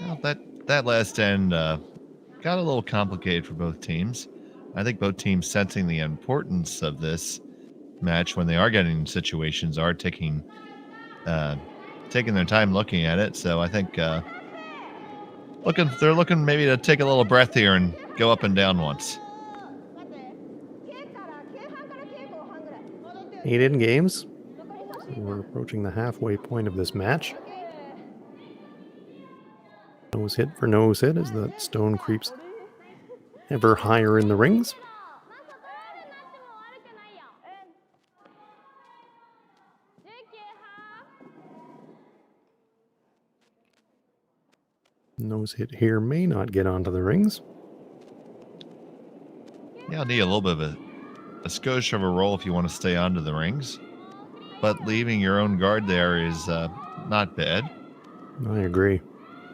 Well, that last end got a little complicated for both teams. I think both teams, sensing the importance of this match when they are getting in situations, are taking their time looking at it. So I think they're looking maybe to take a little breath here and go up and down once. 8 in games. So we're approaching the halfway point of this match. Nose hit for nose hit as the stone creeps ever higher in the rings. Nose hit here may not get onto the rings. Yeah, I'll need a little bit of a skosh of a roll if you want to stay onto the rings. But leaving your own guard there is not bad. I agree.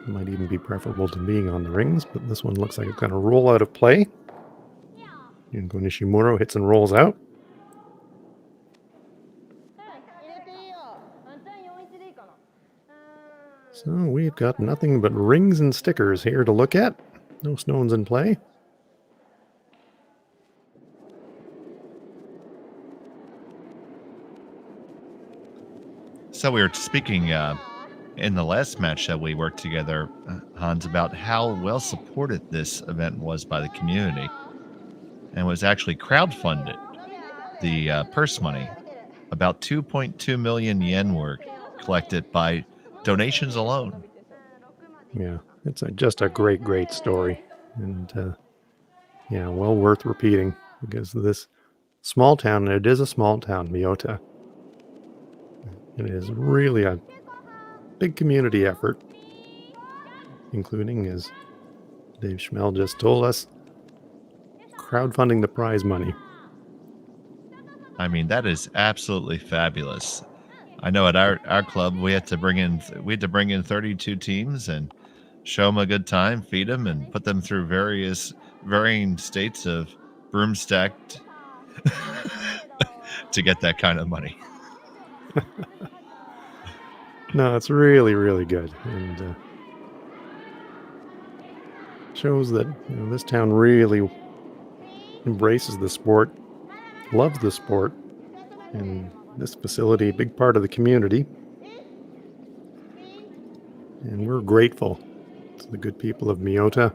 Might even be preferable to being on the rings, but this one looks like it's going to roll out of play. Junko Nishimuro hits and rolls out. So we've got nothing but rings and stickers here to look at. No stones in play. So we were speaking in the last match that we worked together, Hans, about how well supported this event was by the community, and was actually crowdfunded. The purse money, about 2.2 million yen, were collected by donations alone. Yeah, it's just a great, great story, and yeah, well worth repeating, because this small town, and it is a small town, Miyota, it is really a big community effort, including, as Dave Schmel just told us, crowdfunding the prize money. I mean, that is absolutely fabulous. I know at our club we had to bring in 32 teams and show them a good time, feed them, and put them through varying states of broom stacked to get that kind of money. No, it's really, really good, and shows that this town really embraces the sport, loves the sport, and this facility, a big part of the community. And we're grateful to the good people of Miyota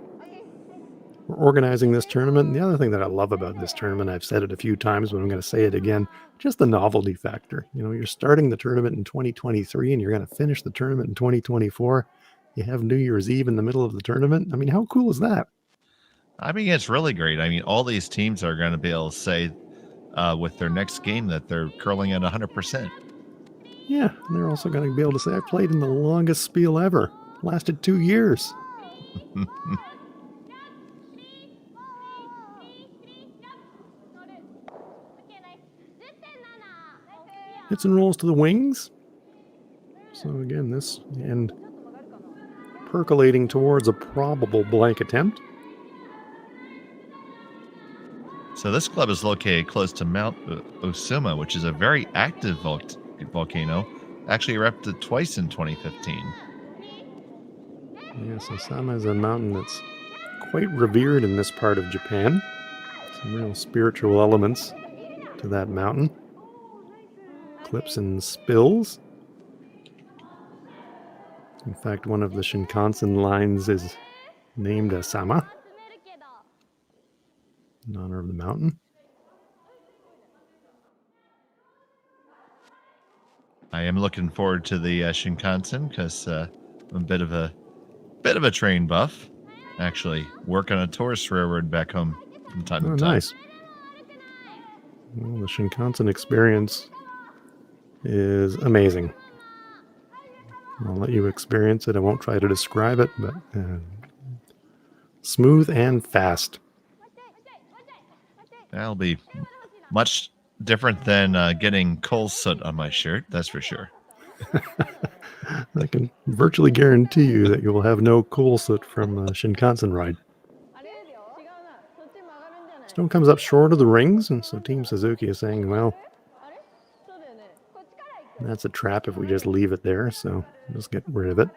for organizing this tournament. And the other thing that I love about this tournament, I've said it a few times, but I'm going to say it again, just the novelty factor. You're starting the tournament in 2023 and you're going to finish the tournament in 2024. You have New Year's Eve in the middle of the tournament. I mean, how cool is that? I mean, it's really great. I mean, all these teams are going to be able to say with their next game that they're curling at 100%. Yeah, and they're also going to be able to say, I played in the longest spiel ever. Lasted 2 years. Hits and rolls to the wings. So again, this end percolating towards a probable blank attempt. So this club is located close to Mount Osuma, which is a very active volcano. Actually erupted twice in 2015. Yes, Osama is a mountain that's quite revered in this part of Japan. Some real spiritual elements to that mountain. Clips and spills. In fact, one of the Shinkansen lines is named Osama in honor of the mountain. I am looking forward to the Shinkansen because I'm a bit of a train buff. Actually, work on a tourist railroad back home from time to time. Nice. Well, the Shinkansen experience is amazing. I'll let you experience it. I won't try to describe it, but smooth and fast. That'll be much different than getting coal soot on my shirt, that's for sure. I can virtually guarantee you that you will have no coal soot from a Shinkansen ride. Stone comes up short of the rings, and so Team Suzuki is saying, well, that's a trap if we just leave it there, so just get rid of it.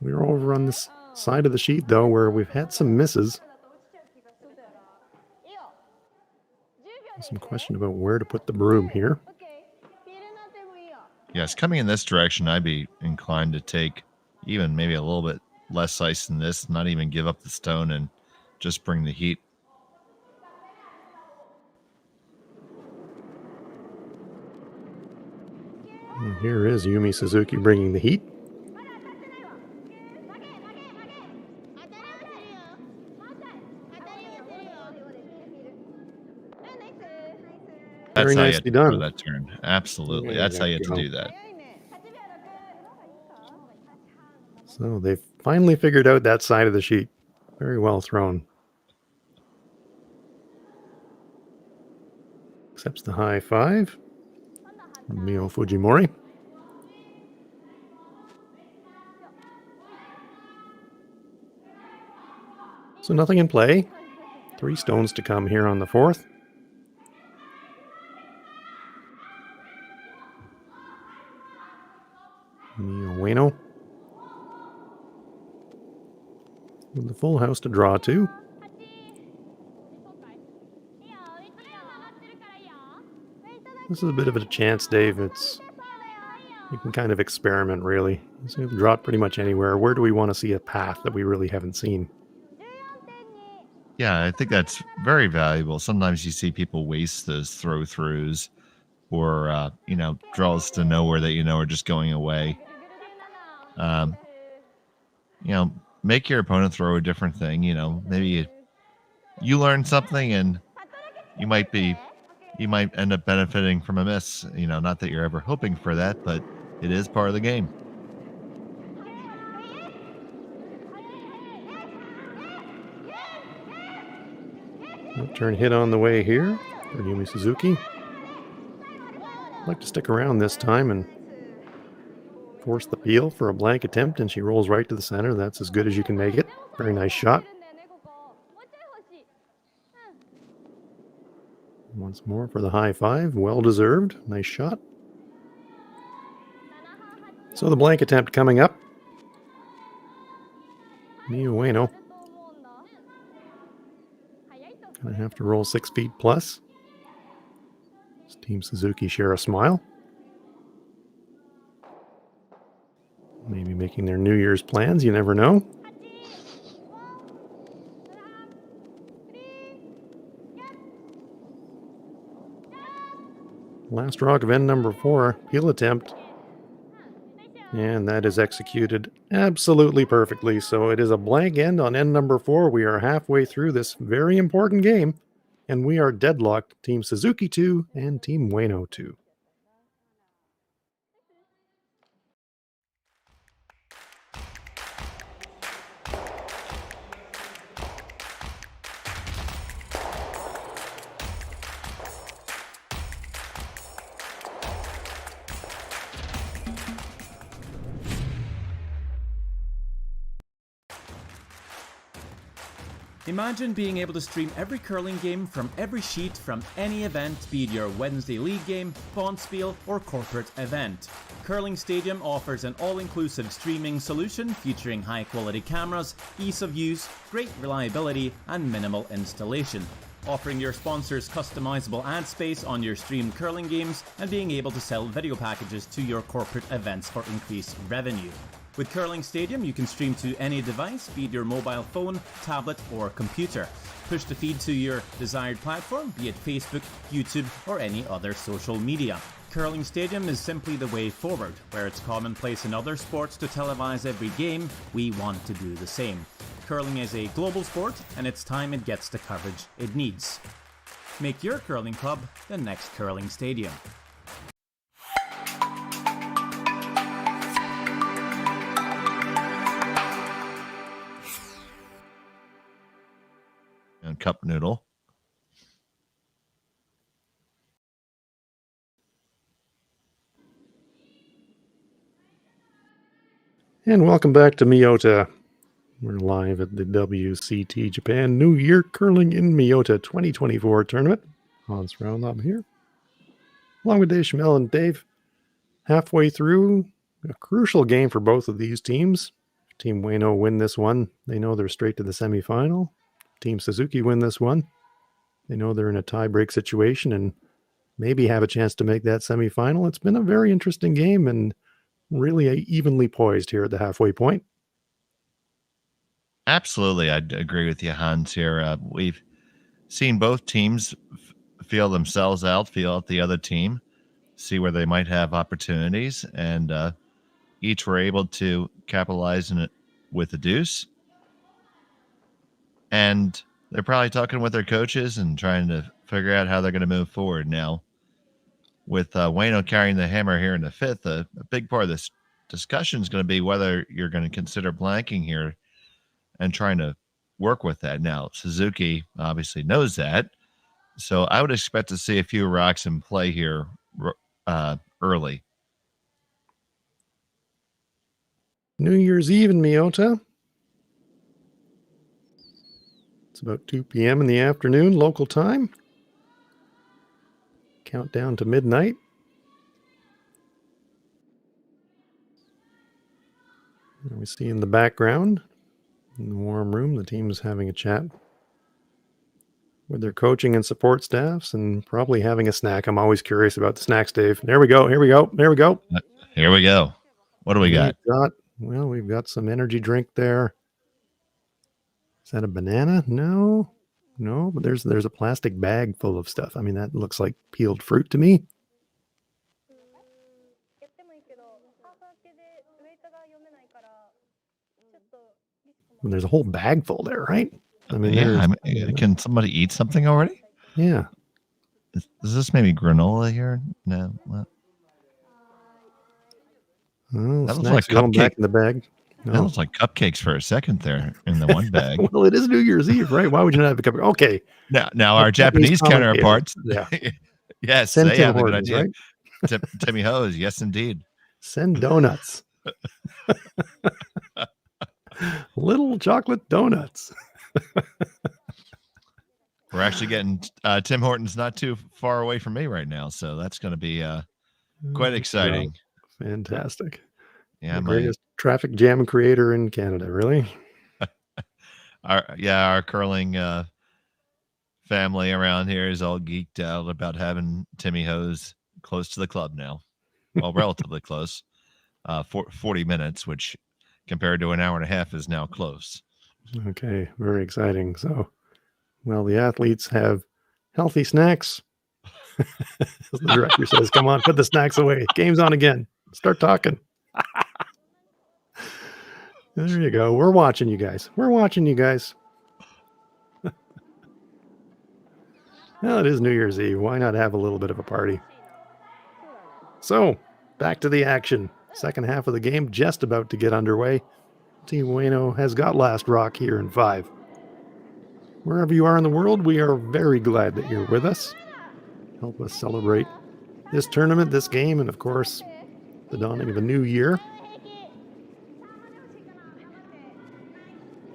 We're over on this side of the sheet, though, where we've had some misses. Some question about where to put the broom here. Yes, coming in this direction, I'd be inclined to take even maybe a little bit less ice than this, not even give up the stone and just bring the heat. And here is Yumi Suzuki bringing the heat. Very how you nicely have to throw done. that turn. Absolutely. There That's how you have you to go. do that. So they've finally figured out that side of the sheet. Very well thrown. Accepts the high five from Mio Fujimori. So nothing in play. 3 stones to come here on the 4th. Miyu Ueno with the full house to draw to. This is a bit of a chance, Dave. You can kind of experiment, really. So you've drawn pretty much anywhere. Where do we want to see a path that we really haven't seen? Yeah, I think that's very valuable. Sometimes you see people waste those throw throughs or, draws to nowhere that are just going away. Make your opponent throw a different thing. Maybe you learn something and you might end up benefiting from a miss. Not that you're ever hoping for that, but it is part of the game. Turn hit on the way here for Yumi Suzuki. I'd like to stick around this time and force the peel for a blank attempt, and she rolls right to the center. That's as good as you can make it. Very nice shot. Once more for the high five. Well deserved. Nice shot. So the blank attempt coming up. Miyu Ueno. Gonna have to roll 6 feet plus. Does Team Suzuki share a smile? Maybe making their New Year's plans, you never know. Last rock of end number 4, peel attempt. And that is executed absolutely perfectly. So it is a blank end on end number 4. We are halfway through this very important game, and we are deadlocked. Team Suzuki 2 and Team Ueno 2. Imagine being able to stream every curling game from every sheet from any event, be it your Wednesday league game, Bonspiel, or corporate event. Curling Stadium offers an all-inclusive streaming solution featuring high-quality cameras, ease of use, great reliability, and minimal installation. Offering your sponsors customizable ad space on your streamed curling games and being able to sell video packages to your corporate events for increased revenue. With Curling Stadium, you can stream to any device, be it your mobile phone, tablet, or computer. Push the feed to your desired platform, be it Facebook, YouTube, or any other social media. Curling Stadium is simply the way forward. Where it's commonplace in other sports to televise every game, we want to do the same. Curling is a global sport, and it's time it gets the coverage it needs. Make your curling club the next Curling Stadium. And cup noodle. And welcome back to Miyota. We're live at the WCT Japan New Year Curling in Miyota 2024 tournament. Hans Roundup here. Along with Dave Schmel and Dave. Halfway through, a crucial game for both of these teams. If Team Ueno win this one, they know they're straight to the semifinal. Team Suzuki win this one, they know they're in a tie-break situation and maybe have a chance to make that semifinal. It's been a very interesting game and really evenly poised here at the halfway point. Absolutely, I'd agree with you, Hans. Here, we've seen both teams feel themselves out, feel out the other team, see where they might have opportunities, and each were able to capitalize in it with a deuce. And they're probably talking with their coaches and trying to figure out how they're going to move forward now. with Ueno carrying the hammer here in the fifth, a big part of this discussion is going to be whether you're going to consider blanking here and trying to work with that. Now, Suzuki obviously knows that, so I would expect to see a few rocks in play here early. New Year's Eve in Miyota. It's about 2 p.m. in the afternoon, local time. Countdown to midnight. And we see in the background, in the warm room, the team's having a chat with their coaching and support staffs and probably having a snack. I'm always curious about the snacks, Dave. There we go. Here we go. There we go. Here we go. What do we got? We've got some energy drink there. Is that a banana? No, but there's a plastic bag full of stuff. I mean, that looks like peeled fruit to me. And there's a whole bag full there, right? I mean, can somebody eat something already? Yeah. Is this maybe granola here? No. What? Oh, that looks like going back in the bag. No. That looks like cupcakes for a second there in the one bag. Well, it is New Year's Eve, right? Why would you not have a cupcake? Okay. Now our Japanese counterparts. Yeah. Yes, Send they Tim have a good Hortons, idea. right? Timmy Hose, yes, indeed. Send donuts. Little chocolate donuts. We're actually getting Tim Hortons not too far away from me right now, so that's going to be quite exciting. Fantastic. Yeah, the greatest traffic jam creator in Canada, really. Our curling family around here is all geeked out about having Timmy Hose close to the club now. Well, relatively close. 40 minutes, which compared to an hour and a half is now close. Okay, very exciting. So, well, the athletes have healthy snacks. As the director says, come on, put the snacks away. Game's on again. Start talking. There you go. We're watching you guys. Well, it is New Year's Eve. Why not have a little bit of a party? So, back to the action. Second half of the game just about to get underway. Team Ueno has got last rock here in 5. Wherever you are in the world, we are very glad that you're with us. Help us celebrate this tournament, this game, and of course, the dawning of a new year.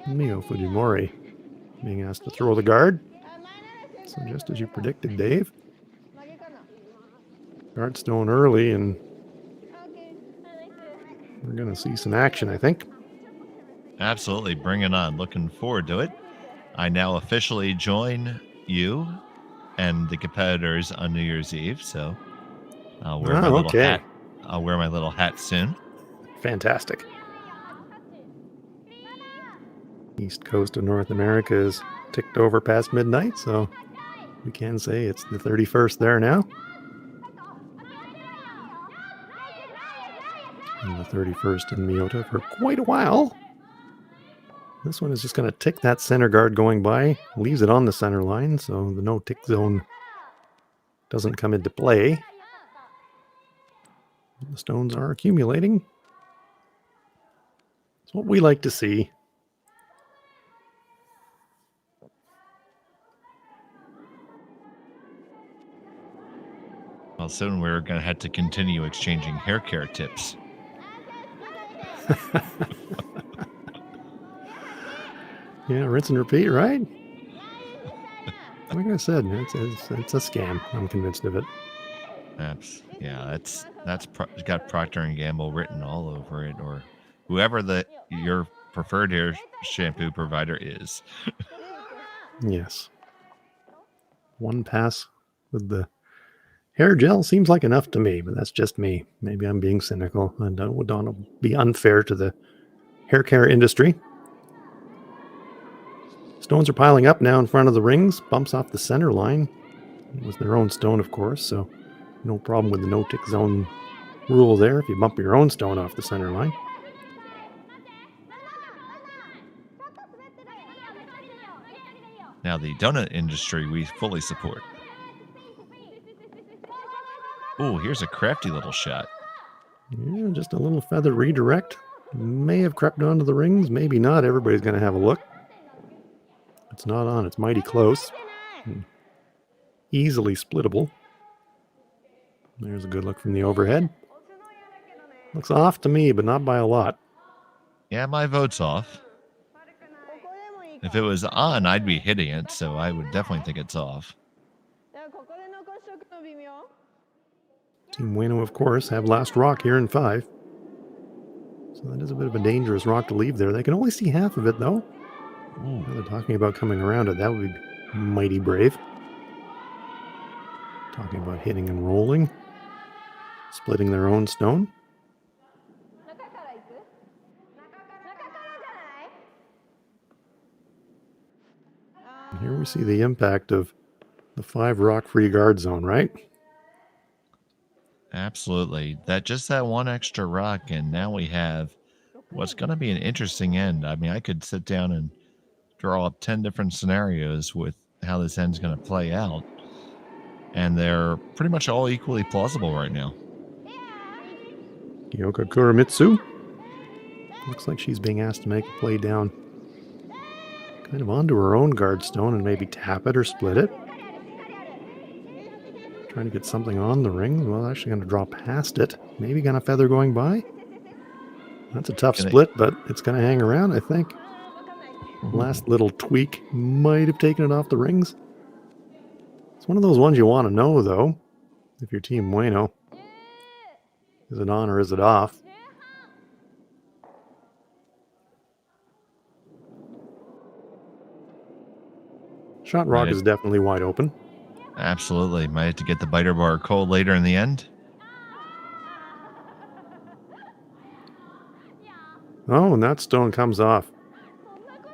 Mio Fujimori being asked to throw the guard. So just as you predicted, Dave. Guard stone early, and we're going to see some action, I think. Absolutely. Bring it on. Looking forward to it. I now officially join you and the competitors on New Year's Eve, so I'll wear my little hat. I'll wear my little hat soon. Fantastic. East coast of North America is ticked over past midnight, so we can say it's the 31st there now. And the 31st in Miyota for quite a while. This one is just going to tick that center guard going by, leaves it on the center line, so the no-tick zone doesn't come into play. The stones are accumulating. It's what we like to see. Well, soon we're going to have to continue exchanging hair care tips. Yeah, rinse and repeat, right? Like I said, it's a scam. I'm convinced of it. It's got Procter & Gamble written all over it, or whoever your preferred hair shampoo provider is. Yes. One pass with the hair gel seems like enough to me, but that's just me. Maybe I'm being cynical and I would want to be unfair to the hair care industry. Stones are piling up now in front of the rings. Bumps off the center line. It was their own stone, of course, so no problem with the no-tick zone rule there if you bump your own stone off the center line. Now, the donut industry we fully support. Oh, here's a crafty little shot. Yeah, just a little feather redirect. May have crept onto the rings, maybe not. Everybody's going to have a look. It's not on. It's mighty close. Easily splittable. There's a good look from the overhead. Looks off to me, but not by a lot. Yeah, my vote's off. If it was on, I'd be hitting it, so I would definitely think it's off. Team Ueno, of course, have last rock here in 5. So that is a bit of a dangerous rock to leave there. They can only see half of it, though. Now they're talking about coming around it. That would be mighty brave. Talking about hitting and rolling. Splitting their own stone. And here we see the impact of the 5 rock free guard zone, right? Absolutely. That one extra rock, and now we have what's going to be an interesting end. I mean, I could sit down and draw up 10 different scenarios with how this end's going to play out, and they're pretty much all equally plausible right now. Kyoka Kuramitsu. Looks like she's being asked to make a play down kind of onto her own guard stone and maybe tap it or split it. Trying to get something on the ring. Well, actually going to draw past it. Maybe going to feather going by. That's a tough split, but it's going to hang around, I think. Last little tweak might have taken it off the rings. It's one of those ones you want to know, though, if you're Team Ueno. Is it on or is it off? Shot rock is definitely wide open. Absolutely. Might have to get the biter bar cold later in the end. Oh, and that stone comes off.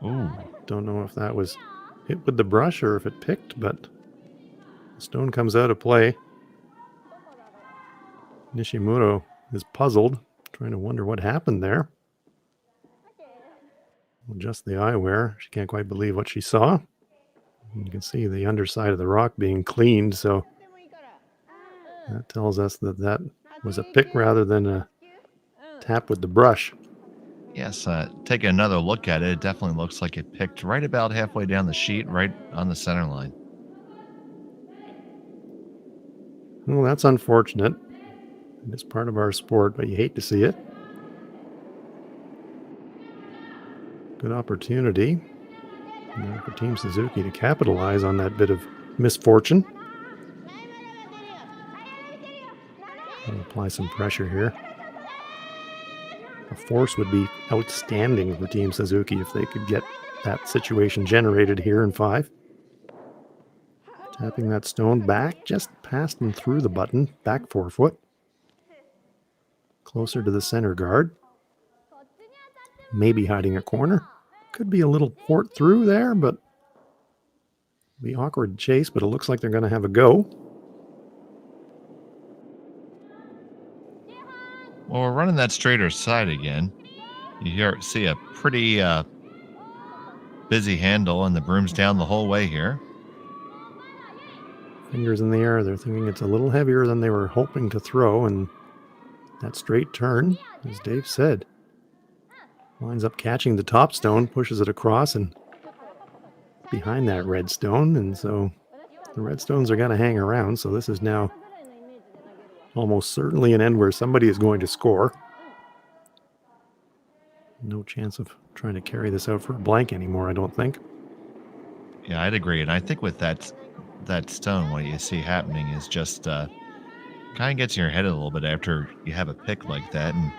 Ooh. Don't know if that was hit with the brush or if it picked, but the stone comes out of play. Nishimuro is puzzled, trying to wonder what happened there. Adjust the eyewear. She can't quite believe what she saw. You can see the underside of the rock being cleaned, so that tells us that that was a pick rather than a tap with the brush. Yes, taking another look at it, it definitely looks like it picked right about halfway down the sheet, right on the center line. Well, that's unfortunate. It's part of our sport, but you hate to see it. Good opportunity for Team Suzuki to capitalize on that bit of misfortune. I'll apply some pressure here. A force would be outstanding for Team Suzuki if they could get that situation generated here in 5. Tapping that stone back, just past and through the button, back 4 foot. Closer to the center guard. Maybe hiding a corner. Could be a little port through there, but be awkward chase, but it looks like they're going to have a go. Well, we're running that straighter side again. You see a pretty busy handle, and the broom's down the whole way here. Fingers in the air. They're thinking it's a little heavier than they were hoping to throw, and that straight turn, as Dave said, winds up catching the top stone, pushes it across and behind that red stone, and so the red stones are going to hang around. So this is now almost certainly an end where somebody is going to score. No chance of trying to carry this out for a blank anymore, I don't think. Yeah, I'd agree. And I think with that stone, what you see happening is just kind of gets in your head a little bit after you have a pick like that, and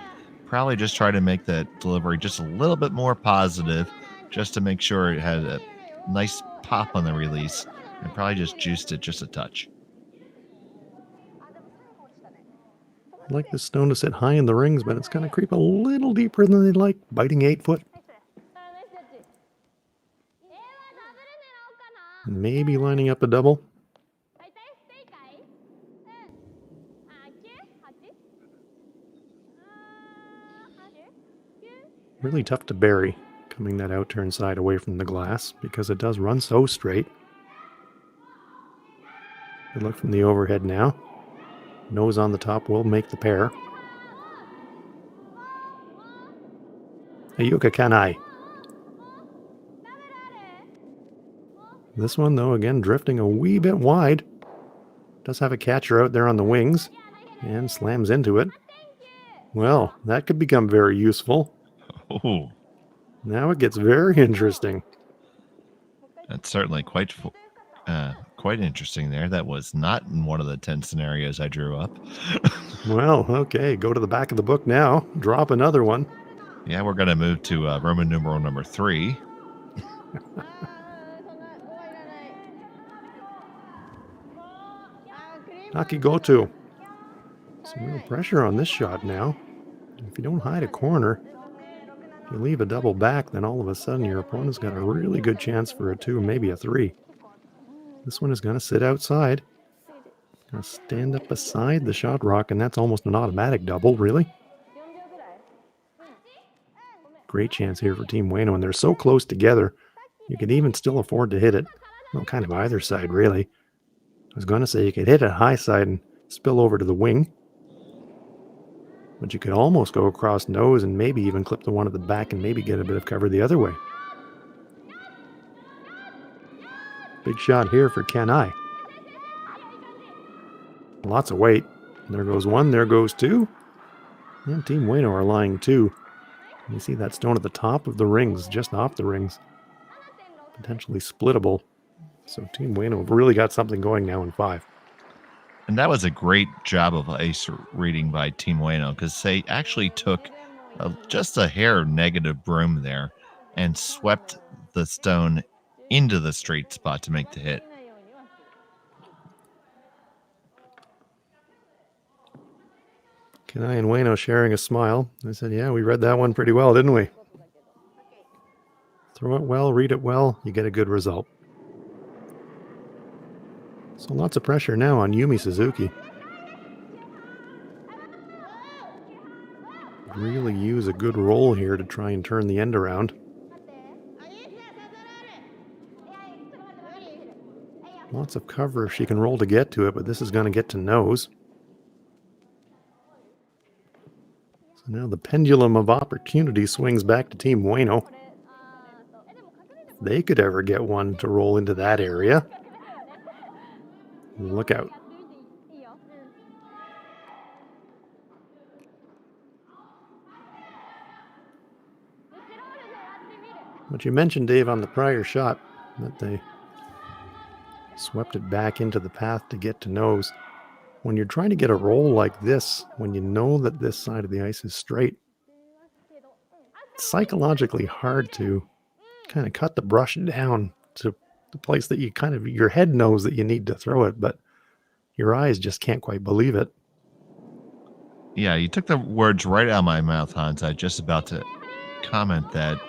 probably just try to make that delivery just a little bit more positive, just to make sure it had a nice pop on the release, and probably just juiced it just a touch. I'd like this stone to sit high in the rings, but it's going to creep a little deeper than they'd like, biting 8 foot. Maybe lining up a double. Really tough to bury, coming that outturn side away from the glass, because it does run so straight. Good look from the overhead now. Nose on the top will make the pair. Ayuka Kanai. This one, though, again, drifting a wee bit wide. Does have a catcher out there on the wings and slams into it. Well, that could become very useful. Oh, Now it gets very interesting. that's certainly quite interesting there. That was not in one of the 10 scenarios I drew up. Well, okay, go to the back of the book now. Drop another one. Yeah, we're going to move to Roman numeral number 3. Nakigoto. Some real pressure on this shot now. If you don't hide a corner, if you leave a double back, then all of a sudden your opponent's got a really good chance for a 2, maybe a 3. This one is going to sit outside. Going to stand up beside the shot rock, and that's almost an automatic double, really. Great chance here for Team Ueno, and they're so close together, you could even still afford to hit it. Well, kind of either side, really. I was going to say you could hit it high side and spill over to the wing. But you could almost go across nose and maybe even clip the one at the back and maybe get a bit of cover the other way. Big shot here for Kanai. Lots of weight. There goes one, there goes two. And Team Ueno are lying 2. You see that stone at the top of the rings, just off the rings. Potentially splittable. So Team Ueno have really got something going now in 5. And that was a great job of ice reading by Team Ueno, because they actually took just a hair negative broom there and swept the stone into the straight spot to make the hit. Kanai and Ueno sharing a smile. I said, yeah, we read that one pretty well, didn't we? Throw it well, read it well, you get a good result. So lots of pressure now on Yumi Suzuki. Really use a good roll here to try and turn the end around. Lots of cover if she can roll to get to it, but this is going to get to nose. So now the pendulum of opportunity swings back to Team Ueno. If they could ever get one to roll into that area. Look out. But you mentioned, Dave, on the prior shot that they swept it back into the path to get to nose. When you're trying to get a roll like this, when you know that this side of the ice is straight, it's psychologically hard to kind of cut the brush down to the place that you kind of, your head knows that you need to throw it, but your eyes just can't quite believe it. Yeah, you took the words right out of my mouth, Hans. I was just about to comment that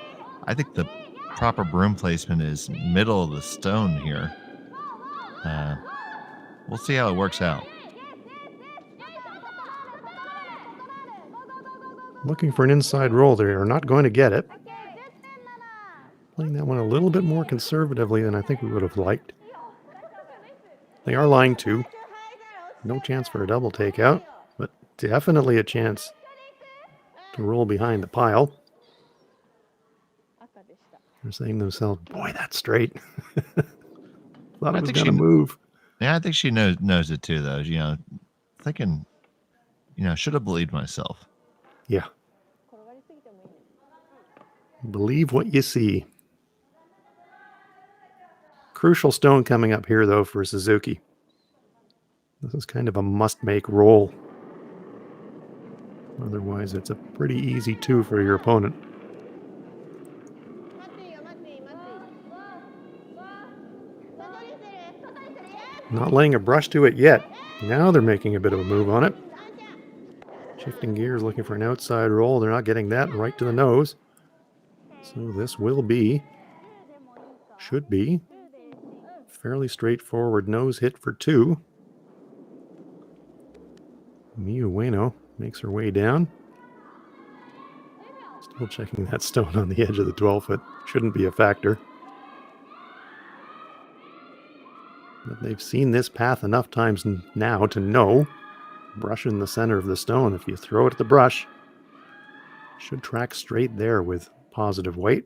I think the proper broom placement is middle of the stone here. We'll see how it works out. Looking for an inside roll. They are not going to get it. Playing that one a little bit more conservatively than I think we would have liked. They are lying 2. No chance for a double takeout, but definitely a chance to roll behind the pile. They're saying to themselves, boy, that's straight. Thought it was going to move. Yeah, I think she knows it too, though. You know, thinking, should have believed myself. Yeah. Believe what you see. Crucial stone coming up here, though, for Suzuki. This is kind of a must-make roll. Otherwise, it's a pretty easy 2 for your opponent. Not laying a brush to it yet. Now they're making a bit of a move on it. Shifting gears, looking for an outside roll. They're not getting that, right to the nose. So this will be, should be, fairly straightforward nose hit for 2. Miyu Ueno makes her way down. Still checking that stone on the edge of the 12-foot. Shouldn't be a factor. But they've seen this path enough times now to know brush in the center of the stone. If you throw it at the brush, it should track straight there with positive weight.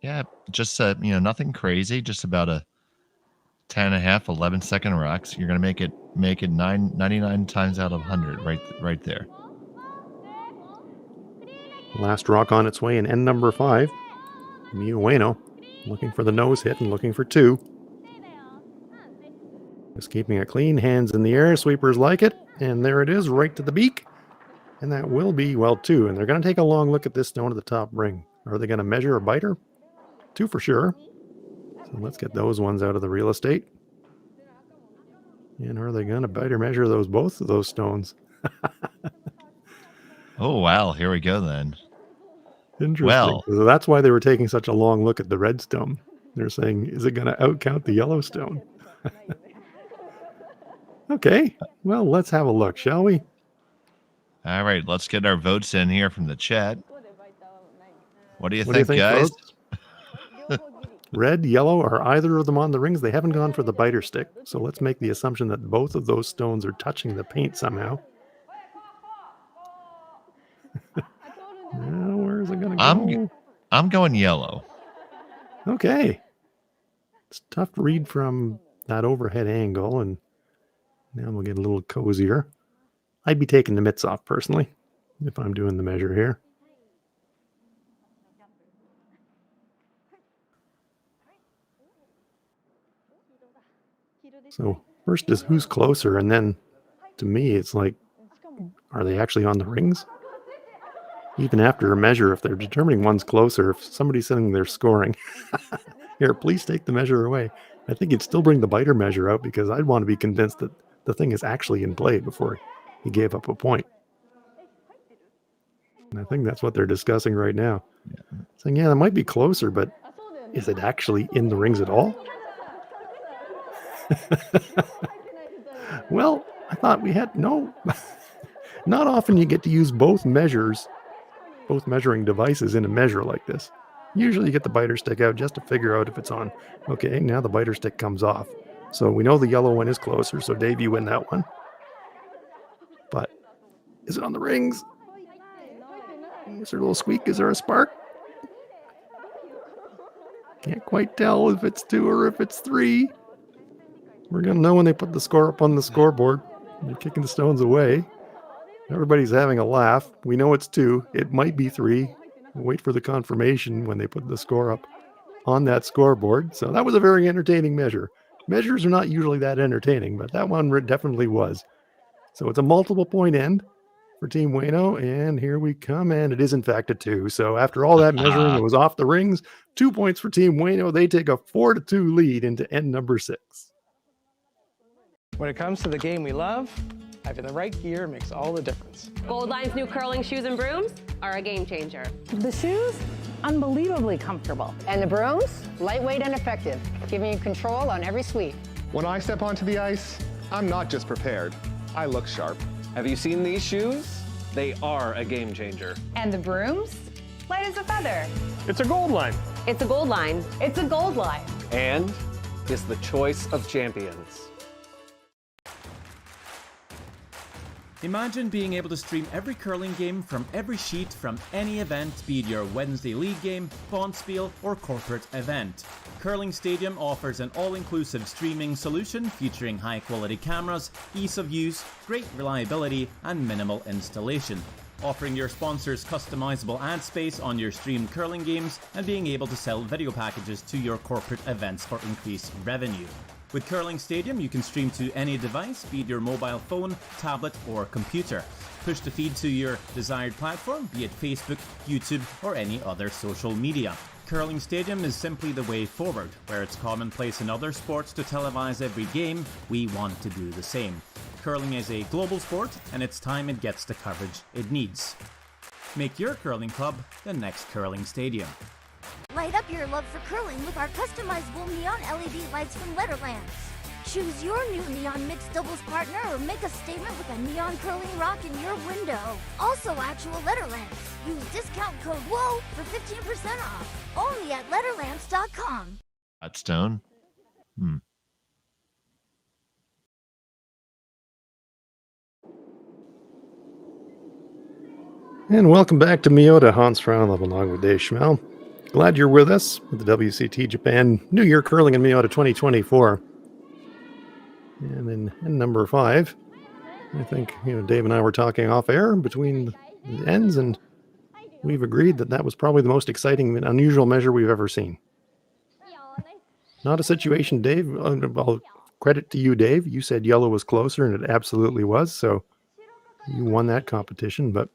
Yeah, just nothing crazy, just about a 10.5, 11-second rocks. You're gonna make it 99 times out of 100 right there. Last rock on its way in end number 5. Miyu Ueno looking for the nose hit and looking for 2. Just keeping it clean, hands in the air, sweepers like it, and there it is, right to the beak. And that will be, well, 2. And they're going to take a long look at this stone at the top ring. Are they going to measure a biter? 2 for sure. So let's get those ones out of the real estate. And are they going to biter measure both of those stones? Oh, wow. Here we go then. Interesting. Well, so that's why they were taking such a long look at the red stone. They're saying, is it going to outcount the yellow stone? Okay, well, let's have a look, shall we? All right, let's get our votes in here from the chat. What do you What do you think, guys? Red, yellow, are either of them on the rings? They haven't gone for the biter stick, so let's make the assumption that both of those stones are touching the paint somehow. Now, where's it going to go? I'm going yellow. Okay. It's tough to read from that overhead angle, and now we'll get a little cozier. I'd be taking the mitts off, personally, if I'm doing the measure here. So first is who's closer, and then to me, it's like, are they actually on the rings? Even after a measure, if they're determining one's closer, if somebody's sitting there scoring, here, please take the measure away. I think you'd still bring the biter measure out because I'd want to be convinced that the thing is actually in play before he gave up a point. And I think that's what they're discussing right now. Yeah. Saying, yeah, that might be closer, but is it actually in the rings at all? Well, I thought we had no. Not often you get to use both measures, both measuring devices in a measure like this. Usually you get the biter stick out just to figure out if it's on. Okay, now the biter stick comes off. So we know the yellow one is closer, so Dave, you win that one. But is it on the rings? Is there a little squeak? Is there a spark? Can't quite tell if it's 2 or if it's 3. We're going to know when they put the score up on the scoreboard. They're kicking the stones away. Everybody's having a laugh. We know it's 2. It might be 3. We'll wait for the confirmation when they put the score up on that scoreboard. So that was a very entertaining measure. Measures are not usually that entertaining, but that one definitely was. So it's a multiple point end for Team Ueno, and here we come, and it is in fact a 2. So after all that measuring, it was off the rings. 2 points for Team Ueno. They take a 4-2 lead into end number 6. When it comes to the game we love, having the right gear makes all the difference. Goldline's new curling shoes and brooms are a game changer. The shoes, unbelievably comfortable. And the brooms, lightweight and effective, giving you control on every sweep. When I step onto the ice, I'm not just prepared, I look sharp. Have you seen these shoes? They are a game changer. And the brooms, light as a feather. It's a gold line. It's a gold line. It's a gold line. And is the choice of champions. Imagine being able to stream every curling game from every sheet from any event, be it your Wednesday league game, bonspiel, or corporate event. Curling Stadium offers an all-inclusive streaming solution featuring high-quality cameras, ease of use, great reliability, and minimal installation. Offering your sponsors customizable ad space on your streamed curling games and being able to sell video packages to your corporate events for increased revenue. With Curling Stadium, you can stream to any device, be it your mobile phone, tablet, or computer. Push the feed to your desired platform, be it Facebook, YouTube, or any other social media. Curling Stadium is simply the way forward. Where it's commonplace in other sports to televise every game, we want to do the same. Curling is a global sport, and it's time it gets the coverage it needs. Make your curling club the next Curling Stadium. Light up your love for curling with our customizable neon LED lights from Letterlands. Choose your new neon mixed doubles partner or make a statement with a neon curling rock in your window. Also actual Letterlands. Use discount code WHOA for 15% off. Only at Letterlands.com. That stone? And welcome back to Miyota, Hans Frauenlevel, along with Dave Schmel. Glad you're with us with the WCT Japan New Year Curling in Miyota 2024. And in number 5, I think Dave and I were talking off air between the ends, and we've agreed that that was probably the most exciting and unusual measure we've ever seen. Not a situation, Dave. I'll credit to you, Dave. You said yellow was closer, and it absolutely was. So you won that competition. But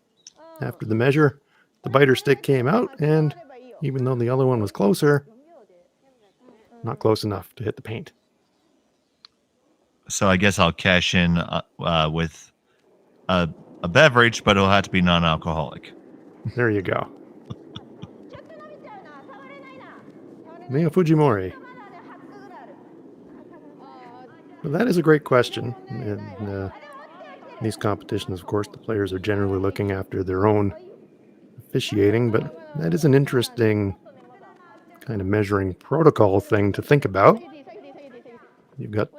after the measure, the biter stick came out, and even though the other one was closer, not close enough to hit the paint. So I guess I'll cash in with a beverage, but it'll have to be non-alcoholic. There you go. Mio Fujimori. Well, that is a great question. And these competitions, of course, the players are generally looking after their own officiating, but that is an interesting kind of measuring protocol thing to think about. You've got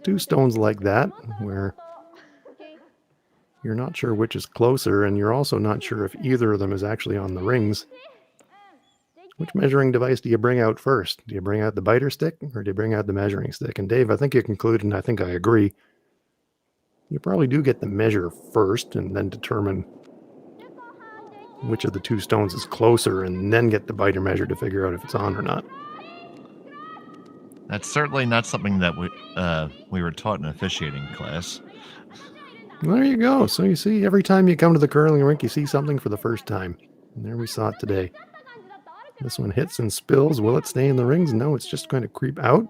2 stones like that where you're not sure which is closer, and you're also not sure if either of them is actually on the rings. Which measuring device do you bring out first? Do you bring out the biter stick, or do you bring out the measuring stick? And Dave, I think you concluded, and I think I agree, you probably do get the measure first and then determine which of the 2 stones is closer, and then get the biter measure to figure out if it's on or not. That's certainly not something that we were taught in officiating class. There you go. So you see, every time you come to the curling rink, you see something for the first time. And there we saw it today. This one hits and spills. Will it stay in the rings? No, it's just going to creep out.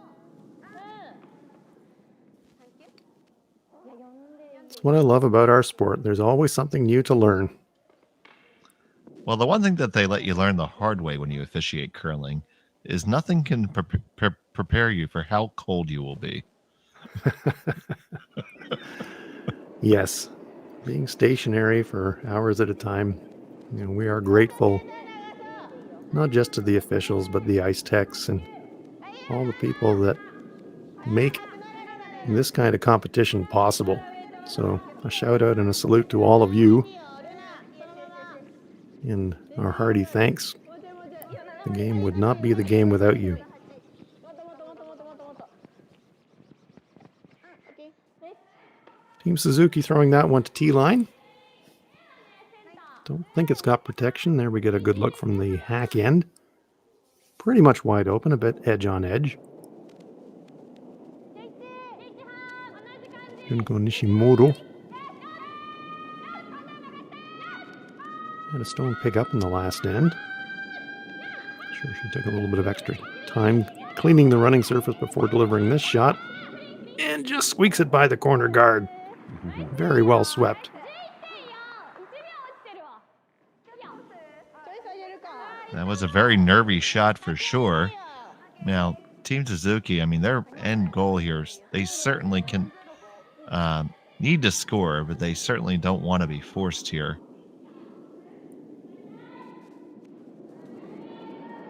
That's what I love about our sport. There's always something new to learn. Well, the one thing that they let you learn the hard way when you officiate curling is nothing can prepare you for how cold you will be. Yes, being stationary for hours at a time, we are grateful, not just to the officials, but the ice techs and all the people that make this kind of competition possible. So a shout out and a salute to all of you, and our hearty thanks. The game would not be the game without you. Team Suzuki throwing that one to T-line. Don't think it's got protection. There we get a good look from the hack end. Pretty much wide open, a bit edge on edge. Junko Nishimoto. Had a stone pick up in the last end. Sure, she took a little bit of extra time cleaning the running surface before delivering this shot. And just squeaks it by the corner guard. Very well swept. That was a very nervy shot for sure. Now, Team Suzuki, I mean, their end goal here, they certainly can need to score, but they certainly don't want to be forced here.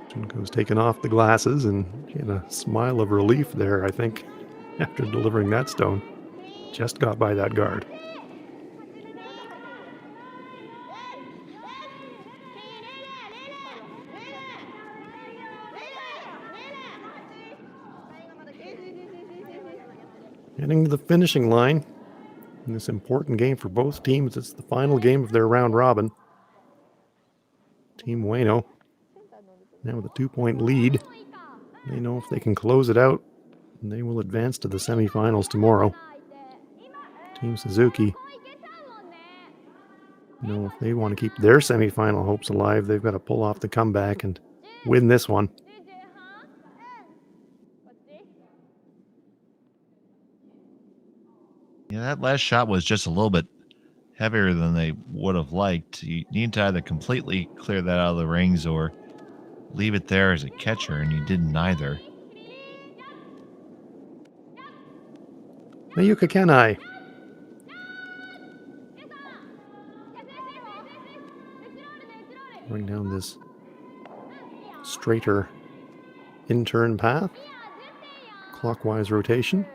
Junko's taken off the glasses and she had a smile of relief there, I think, after delivering that stone. Just got by that guard. Heading to the finishing line in this important game for both teams. It's the final game of their round robin. Team Ueno now with a 2-point lead. They know if they can close it out, they will advance to the semifinals tomorrow. Team Suzuki, if they want to keep their semifinal hopes alive, they've got to pull off the comeback and win this one. Yeah, that last shot was just a little bit heavier than they would have liked. You need to either completely clear that out of the rings or leave it there as a catcher, and you did neither. Mayuka Kenai. Going down this straighter in-turn path. Clockwise rotation.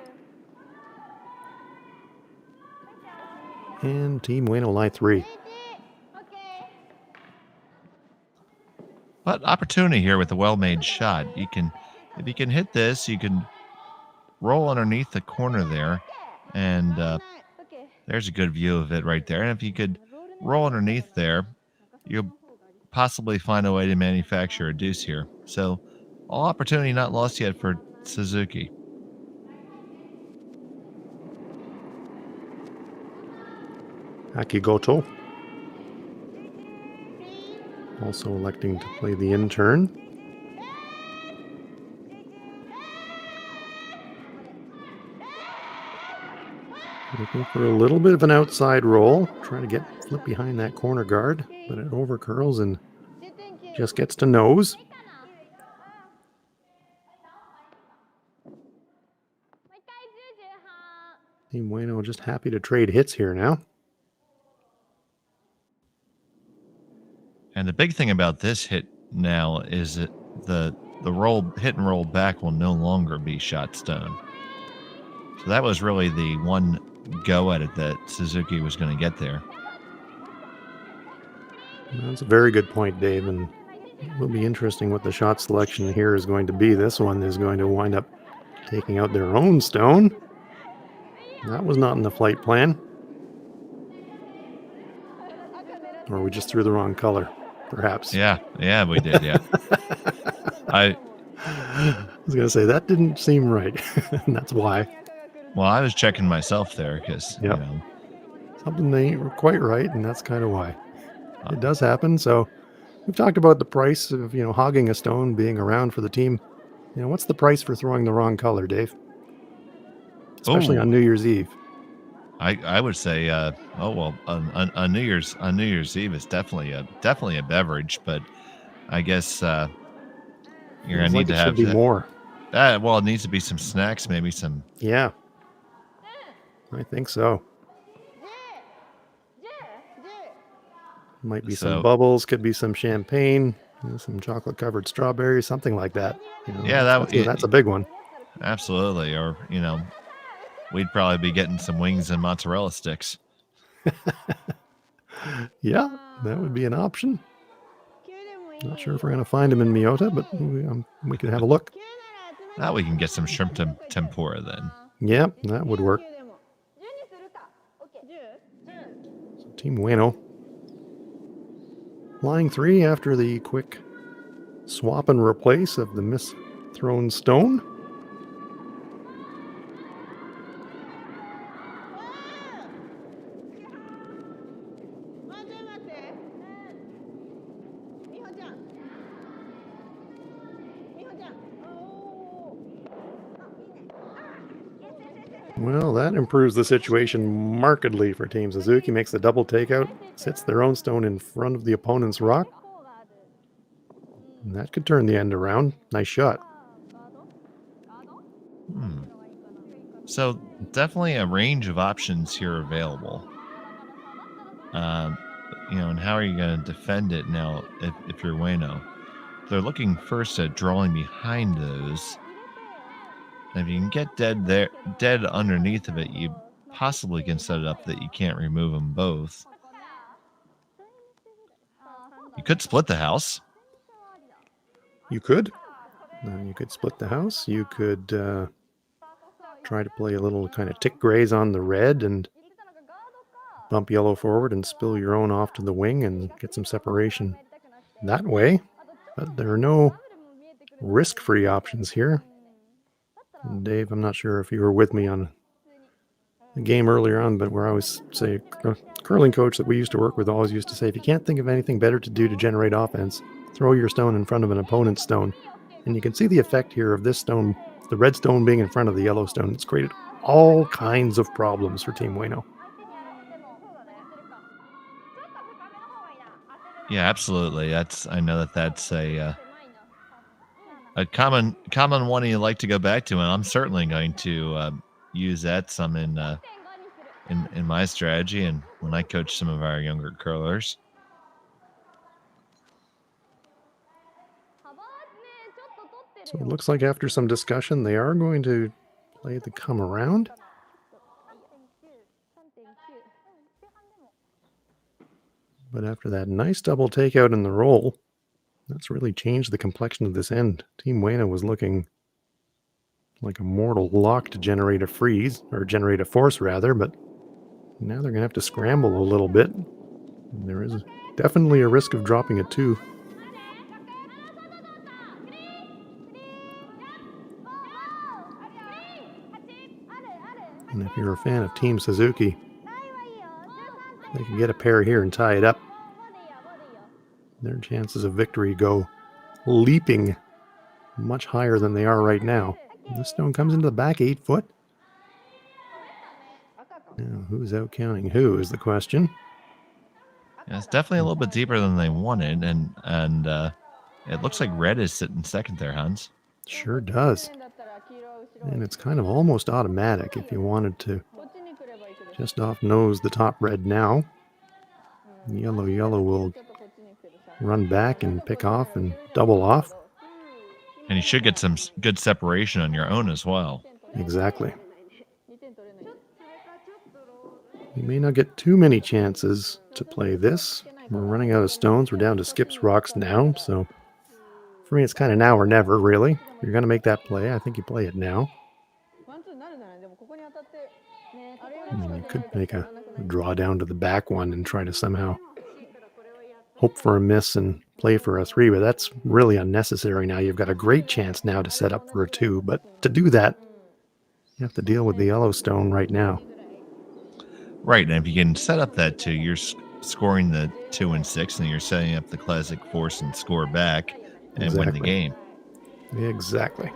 And Team Ueno line 3. But opportunity here with a well-made shot. If you can hit this, you can roll underneath the corner there, and there's a good view of it right there. And if you could roll underneath there, you'll possibly find a way to manufacture a deuce here. So all opportunity not lost yet for Suzuki. Akigoto also electing to play the in turn. Looking for a little bit of an outside roll. Trying to flip behind that corner guard, but it overcurls and just gets to nose. Team Ueno just happy to trade hits here now. And the big thing about this hit now is that the hit and roll back will no longer be shot stone. So that was really the one go at it that Suzuki was going to get there. That's a very good point, Dave, and it will be interesting what the shot selection here is going to be. This one is going to wind up taking out their own stone. That was not in the flight plan. Or we just threw the wrong color, perhaps. Yeah, we did, yeah. I was going to say, that didn't seem right, and that's why. Well, I was checking myself there because, you know. Something ain't quite right, and that's kind of why. It does happen, so we've talked about the price of, hogging a stone, being around for the team. What's the price for throwing the wrong color, Dave? Especially on New Year's Eve. I would say, on New Year's Eve is definitely a beverage, but I guess you're gonna need to have more. Well, it needs to be some snacks, maybe some. Yeah, I think so. Might be some bubbles, could be some champagne, some chocolate-covered strawberries, something like that. That's a big one. Absolutely, or we'd probably be getting some wings and mozzarella sticks. Yeah, that would be an option. Not sure if we're going to find them in Miyota, but we could have a look. Now we can get some shrimp tempura then. Yeah, that would work. So Team Ueno flying 3 after the quick swap and replace of the misthrown stone. Well, that improves the situation markedly for Team Suzuki. Makes the double takeout, sits their own stone in front of the opponent's rock. And that could turn the end around. Nice shot. So definitely a range of options here available. And how are you going to defend it now if you're Ueno? They're looking first at drawing behind those. And if you can get dead underneath of it, you possibly can set it up that you can't remove them both. You could split the house. You could. You could split the house. You could try to play a little kind of tick graze on the red and bump yellow forward and spill your own off to the wing and get some separation that way. But there are no risk-free options here. And Dave, I'm not sure if you were with me on the game earlier on, but where I always say, a curling coach that we used to work with always used to say, if you can't think of anything better to do to generate offense, throw your stone in front of an opponent's stone. And you can see the effect here of this stone, the red stone being in front of the yellow stone. It's created all kinds of problems for Team Ueno. Yeah, absolutely. I know that's a common one you like to go back to, and I'm certainly going to use that some in my strategy and when I coach some of our younger curlers. So it looks like after some discussion, they are going to play the come around. But after that nice double takeout in the roll, That's really changed the complexion of this end. Team Ueno was looking like a mortal lock to generate a freeze, or generate a force rather, but now they're going to have to scramble a little bit. And there is definitely a risk of dropping a 2. And if you're a fan of Team Suzuki, they can get a pair here and tie it up. Their chances of victory go leaping much higher than they are right now. This stone comes into the back 8 foot. Now, who's out counting who is the question. Yeah, it's definitely a little bit deeper than they wanted, and it looks like red is sitting second there, Hans. Sure does. And it's kind of almost automatic if you wanted to just off nose the top red now. Yellow will run back and pick off and double off. And you should get some good separation on your own as well. Exactly. You may not get too many chances to play this. We're running out of stones. We're down to skips rocks now. So for me, it's kind of now or never, really. If you're going to make that play, I think you play it now. You could make a draw down to the back one and try to somehow hope for a miss and play for a 3, but that's really unnecessary now. You've got a great chance now to set up for a 2, but to do that, you have to deal with the Yellowstone right now. Right, and if you can set up that 2, you're scoring the 2 and 6, and you're setting up the classic force and score back and win the game. Exactly.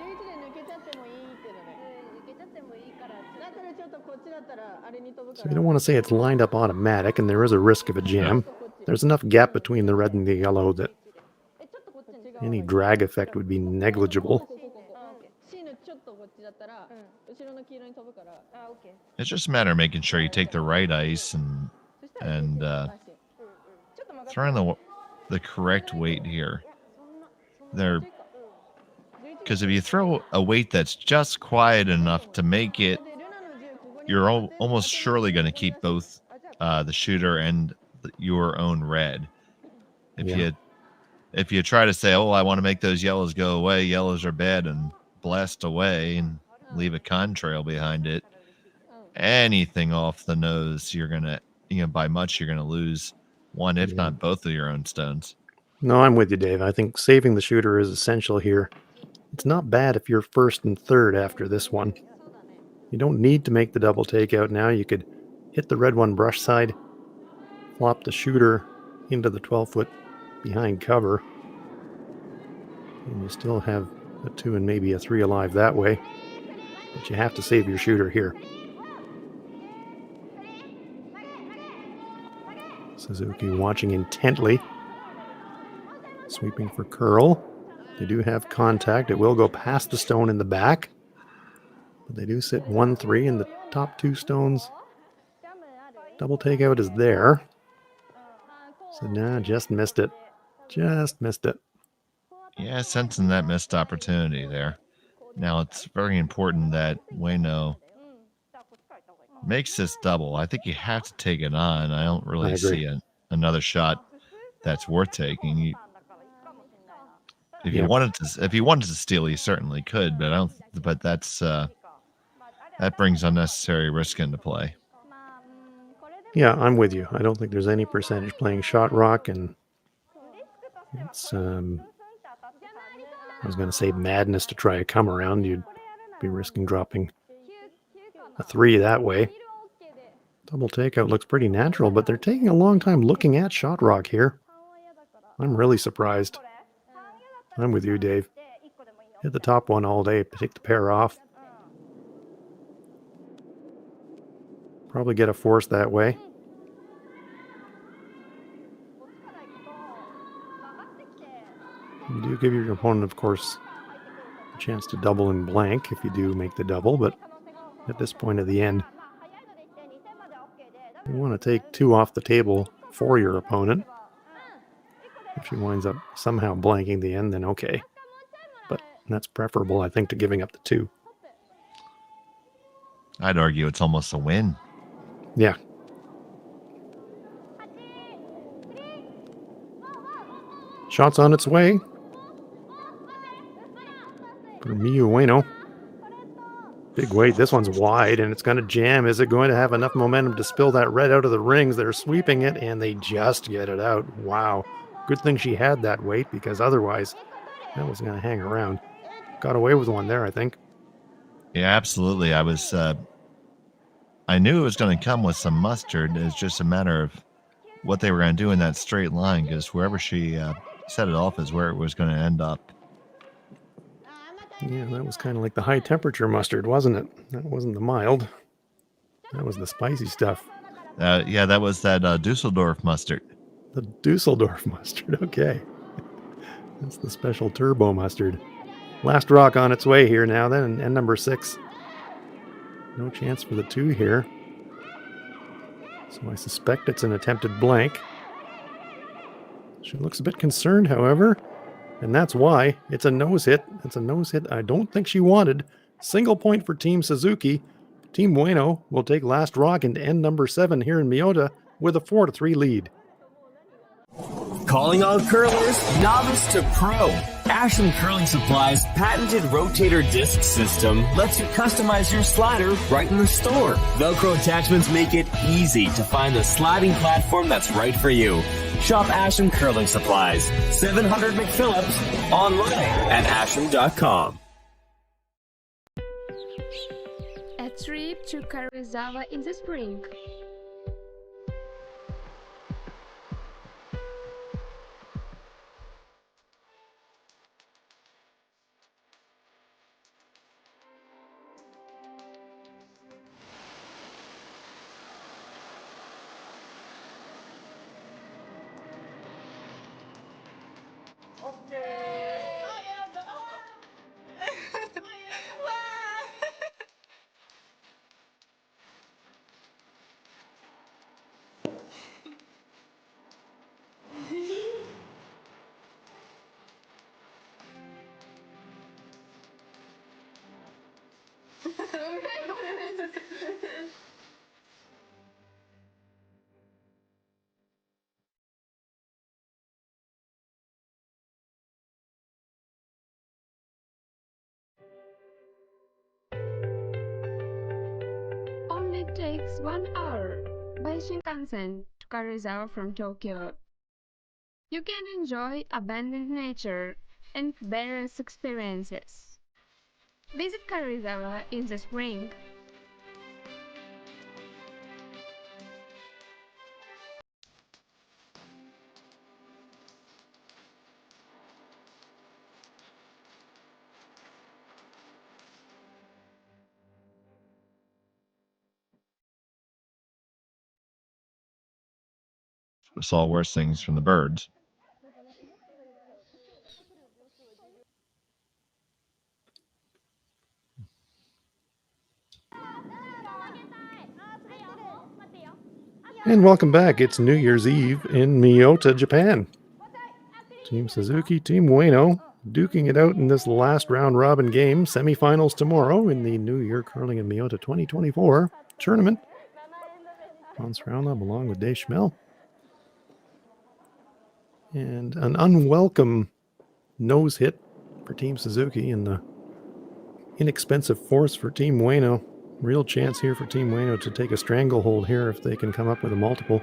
So you don't want to say it's lined up automatic, and there is a risk of a jam. There's enough gap between the red and the yellow that any drag effect would be negligible. It's just a matter of making sure you take the right ice and throwing the correct weight here. Because if you throw a weight that's just quiet enough to make it, you're almost surely going to keep both the shooter and your own red. If you try to say, oh, I want to make those yellows go away, yellows are bad, and blast away and leave a contrail behind it, anything off the nose, you're going to, by much, you're going to lose one, if not both of your own stones. No, I'm with you, Dave. I think saving the shooter is essential here. It's not bad if you're first and third after this one. You don't need to make the double takeout now. You could hit the red one brush side, flop the shooter into the 12-foot behind cover, and you still have a 2 and maybe a 3 alive that way. But you have to save your shooter here. Suzuki watching intently. Sweeping for curl. They do have contact. It will go past the stone in the back. But they do sit 1-3 in the top 2 stones. Double takeout is there. So nah, just missed it. Just missed it. Yeah, sensing that missed opportunity there. Now it's very important that Ueno makes this double. I think you have to take it on. I don't really see another shot that's worth taking. If you wanted to steal, you certainly could, but I don't. But that's that brings unnecessary risk into play. Yeah, I'm with you. I don't think there's any percentage playing shot rock, and it's I was going to say madness to try a come around. You'd be risking dropping a 3 that way. Double takeout looks pretty natural, but they're taking a long time looking at shot rock here. I'm really surprised. I'm with you, Dave. Hit the top one all day, take the pair off. Probably get a force that way. You do give your opponent, of course, a chance to double in blank if you do make the double, but at this point of the end, you want to take 2 off the table for your opponent. If she winds up somehow blanking the end, then okay. But that's preferable, I think, to giving up the 2. I'd argue it's almost a win. Yeah. Shots on its way for Miyu Ueno. Big weight. This one's wide, and it's going to jam. Is it going to have enough momentum to spill that red out of the rings? They're sweeping it, and they just get it out. Wow. Good thing she had that weight, because otherwise that was going to hang around. Got away with one there, I think. Yeah, absolutely. I knew it was going to come with some mustard. It's just a matter of what they were going to do in that straight line, because wherever she set it off is where it was going to end up. Yeah, that was kind of like the high temperature mustard, wasn't it? That wasn't the mild. That was the spicy stuff. Yeah, that was that Dusseldorf mustard. The Dusseldorf mustard, okay. That's the special turbo mustard. Last rock on its way here now then, and number 6. No chance for the 2 here. So I suspect it's an attempted blank. She looks a bit concerned, however. And that's why it's a nose hit. It's a nose hit I don't think she wanted. Single point for Team Suzuki. Team Ueno will take last rock into end number 7 here in Miyota with a 4-3 lead. Calling all curlers, novice to pro. Ashland Curling Supply's patented rotator disc system lets you customize your slider right in the store. Velcro attachments make it easy to find the sliding platform that's right for you. Shop Ashland Curling Supplies, 700 McPhillips, online at ashland.com. A trip to Karuizawa in the spring. Only takes 1 hour by Shinkansen to Karuizawa from Tokyo. You can enjoy abandoned nature and various experiences. Visit Karuizawa in the spring. Saw worse things from the birds. And welcome back. It's New Year's Eve in Miyota, Japan. Team Suzuki, Team Ueno duking it out in this last round robin game. Semifinals tomorrow in the New Year Curling in Miyota 2024 tournament. Hans Roundup along with Dave Schmel. And an unwelcome nose hit for Team Suzuki and the inexpensive force for Team Ueno. Real chance here for Team Ueno to take a stranglehold here if they can come up with a multiple.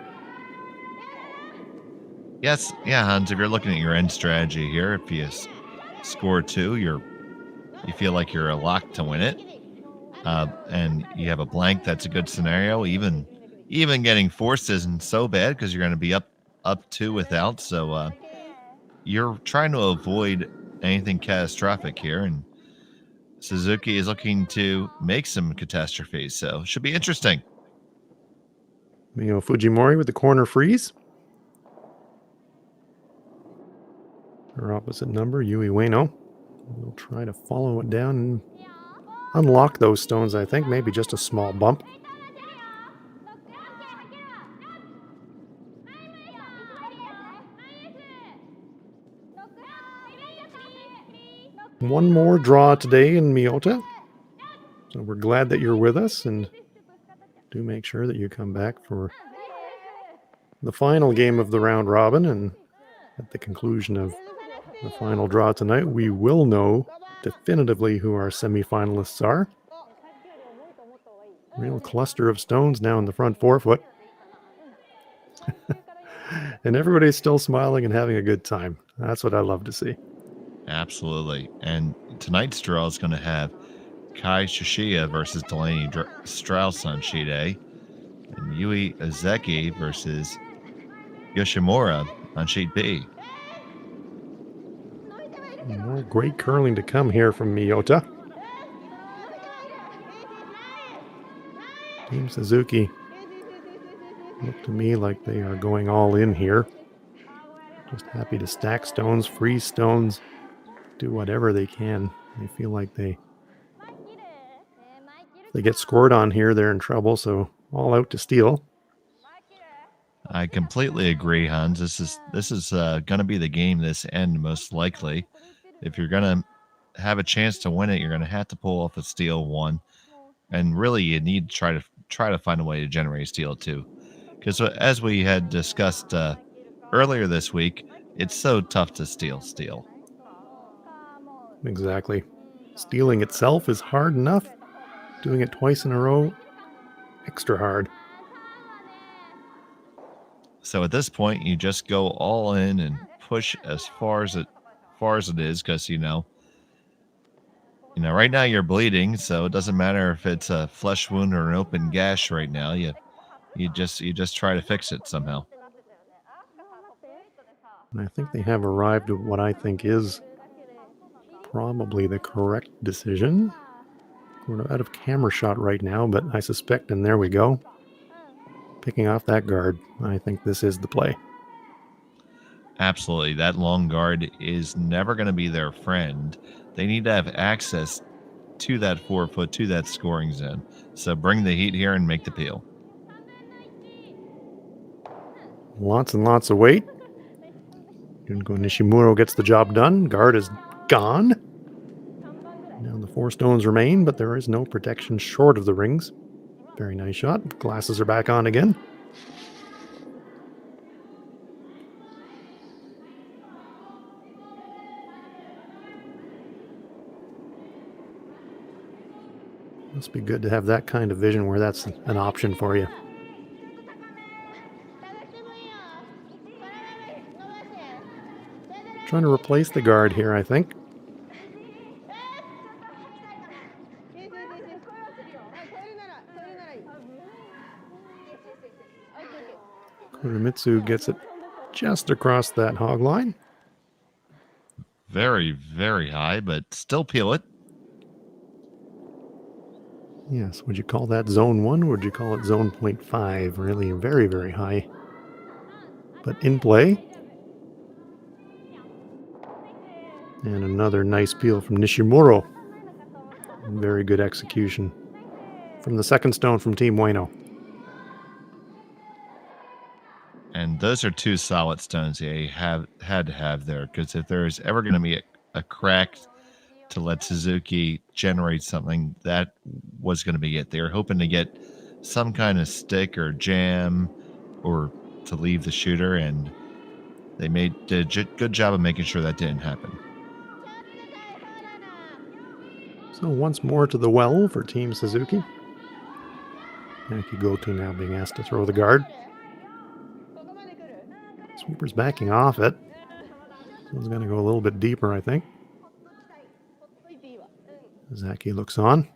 Yes, yeah, Hans, if you're looking at your end strategy here, if you score 2, you feel like you're a lock to win it. And you have a blank, that's a good scenario. Even getting forced isn't so bad because you're going to be up 2 without. So you're trying to avoid anything catastrophic here. And Suzuki is looking to make some catastrophes, so it should be interesting. Mio Fujimori with the corner freeze. Her opposite number, Yumi Ueno. We'll try to follow it down and unlock those stones, I think. Maybe just a small bump. One more draw today in Miyota. So we're glad that you're with us, and do make sure that you come back for the final game of the round robin and at the conclusion of the final draw tonight, we will know definitively who our semifinalists are. Real cluster of stones now in the front forefoot. And everybody's still smiling and having a good time. That's what I love to see. Absolutely. And tonight's draw is going to have Kai Shishiya versus Delaney Strauss on sheet A, and Yui Suzuki versus Yoshimura on sheet B. More great curling to come here from Miyota. Team Suzuki look to me like they are going all in here. Just happy to stack stones, freeze stones, do whatever they can. They feel like if they get scored on here, they're in trouble, so all out to steal. I completely agree, Hans. This is going to be the game this end, most likely. If you're going to have a chance to win it, you're going to have to pull off a steal one, and really you need to try to find a way to generate steal two, because as we had discussed earlier this week, it's so tough to steal. Exactly. Stealing itself is hard enough. Doing it twice in a row, extra hard. So at this point, you just go all in and push as far as it is, because you know right now you're bleeding, so it doesn't matter if it's a flesh wound or an open gash. Right now, you just try to fix it somehow. And I think they have arrived at what I think is probably the correct decision. We're out of camera shot right now, but I suspect, and there we go. Picking off that guard. I think this is the play. Absolutely. That long guard is never going to be their friend. They need to have access to that forefoot, to that scoring zone. So bring the heat here and make the peel. Lots and lots of weight. Junko Nishimuro gets the job done. Guard is gone. Now the 4 stones remain, but there is no protection short of the rings. Very nice shot. Glasses are back on again. Must be good to have that kind of vision where that's an option for you. Trying to replace the guard here, I think. Kuramitsu gets it just across that hog line. Very, very high, but still peel it. Yes, would you call that zone 1 or would you call it zone 0.5? Really very, very high. But in play. And another nice peel from Nishimuro. Very good execution from the second stone from Team Ueno. And those are 2 solid stones they had to have there, because if there's ever going to be a crack to let Suzuki generate something, that was going to be it. They were hoping to get some kind of stick or jam or to leave the shooter, and they did a good job of making sure that didn't happen. So once more to the well for Team Suzuki. Yakigoto now being asked to throw the guard. Sweeper's backing off it. This one's going to go a little bit deeper, I think. Zaki looks on.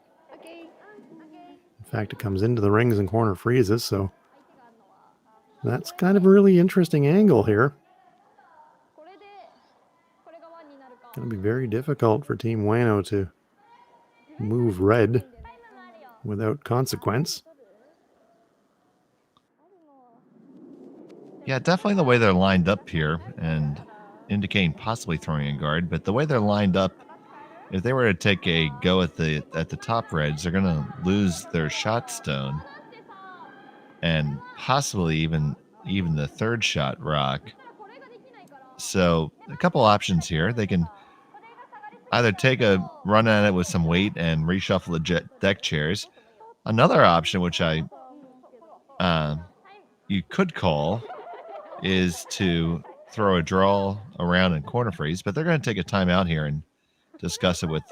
In fact, it comes into the rings and corner freezes, so that's kind of a really interesting angle here. Going to be very difficult for Team Ueno to move red without consequence. Yeah, definitely the way they're lined up here and indicating possibly throwing a guard, but the way they're lined up, if they were to take a go at the top reds, they're going to lose their shot stone and possibly even the third shot rock. So a couple options here. They can either take a run at it with some weight and reshuffle the deck chairs. Another option, which you could call, is to throw a draw around and corner freeze, but they're going to take a timeout here and discuss it with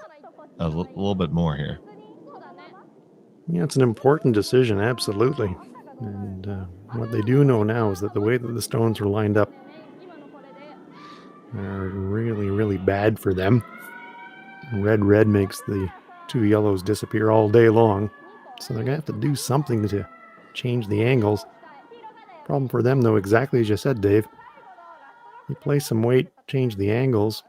a little bit more here. Yeah, it's an important decision, absolutely. And what they do know now is that the way that the stones are lined up are really, really bad for them. Red makes the two yellows disappear all day long, so they're going to have to do something to change the angles. Problem for them, though, exactly as you said, Dave. You place some weight, change the angles,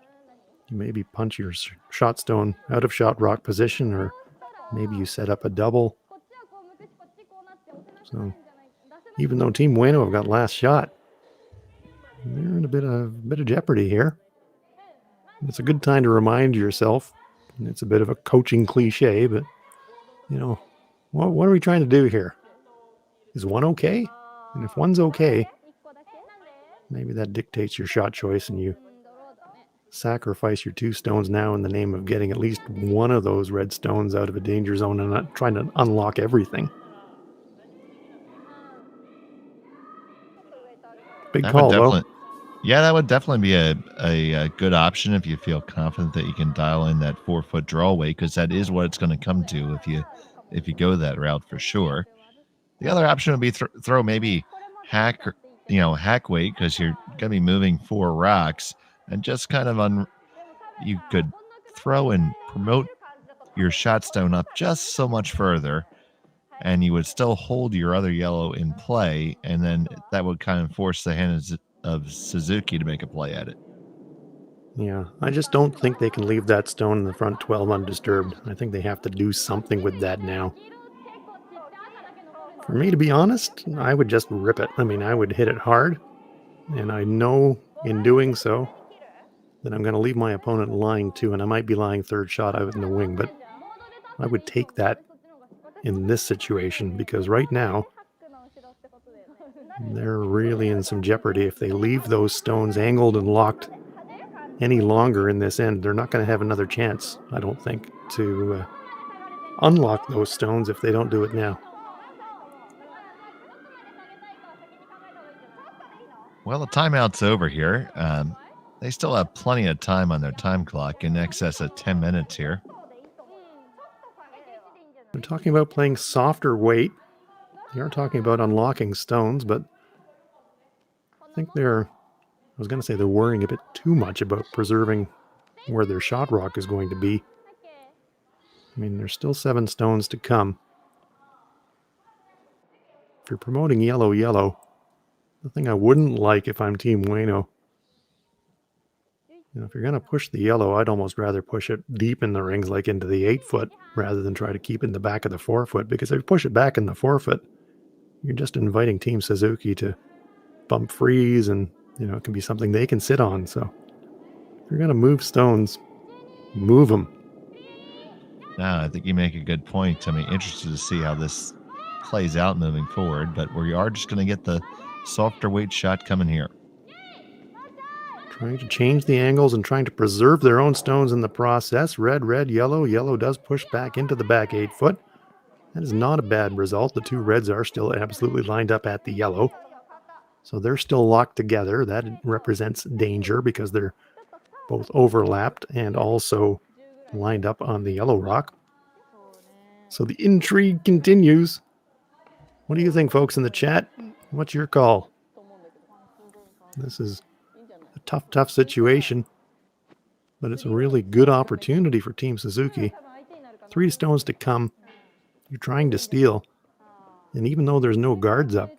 you maybe punch your shot stone out of shot rock position, or maybe you set up a double. So even though Team Ueno have got last shot, they're in a bit of jeopardy here. It's a good time to remind yourself, and it's a bit of a coaching cliche, but what are we trying to do here? Is one okay? And if one's okay, maybe that dictates your shot choice, and you sacrifice your two stones now in the name of getting at least one of those red stones out of a danger zone and not trying to unlock everything. Big call, though. Yeah, that would definitely be a good option if you feel confident that you can dial in that 4-foot draw weight, because that is what it's going to come to if you go that route for sure. The other option would be throw maybe hack weight, because you're going to be moving 4 rocks, and just kind of you could throw and promote your shot stone up just so much further, and you would still hold your other yellow in play, and then that would kind of force the hand of Suzuki to make a play at it. Yeah, I just don't think they can leave that stone in the front 12 undisturbed. I think they have to do something with that now. For me, to be honest, I would just rip it. I mean, I would hit it hard, and I know in doing so that I'm going to leave my opponent lying too, and I might be lying third shot out in the wing, but I would take that in this situation, because right now they're really in some jeopardy. If they leave those stones angled and locked any longer in this end, they're not going to have another chance, I don't think, to unlock those stones if they don't do it now. Well, the timeout's over here. They still have plenty of time on their time clock, in excess of 10 minutes here. They're talking about playing softer weight. They are talking about unlocking stones, but I think they're worrying a bit too much about preserving where their shot rock is going to be. I mean, there's still 7 stones to come. If you're promoting yellow, the thing I wouldn't like if I'm Team Ueno, if you're going to push the yellow, I'd almost rather push it deep in the rings, like into the 8-foot, rather than try to keep it in the back of the 4-foot, because if you push it back in the 4-foot, you're just inviting Team Suzuki to bump freeze, and it can be something they can sit on. So if you're going to move stones, move them. Now, I think you make a good point. I'm interested to see how this plays out moving forward, but we are just going to get the softer weight shot coming here. Trying to change the angles and trying to preserve their own stones in the process. Red, yellow. Yellow does push back into the back 8-foot. That is not a bad result. The two reds are still absolutely lined up at the yellow. So they're still locked together. That represents danger because they're both overlapped and also lined up on the yellow rock. So the intrigue continues. What do you think, folks in the chat? What's your call? This is a tough situation, but it's a really good opportunity for Team Suzuki. 3 stones to come. You're trying to steal. And even though there's no guards up,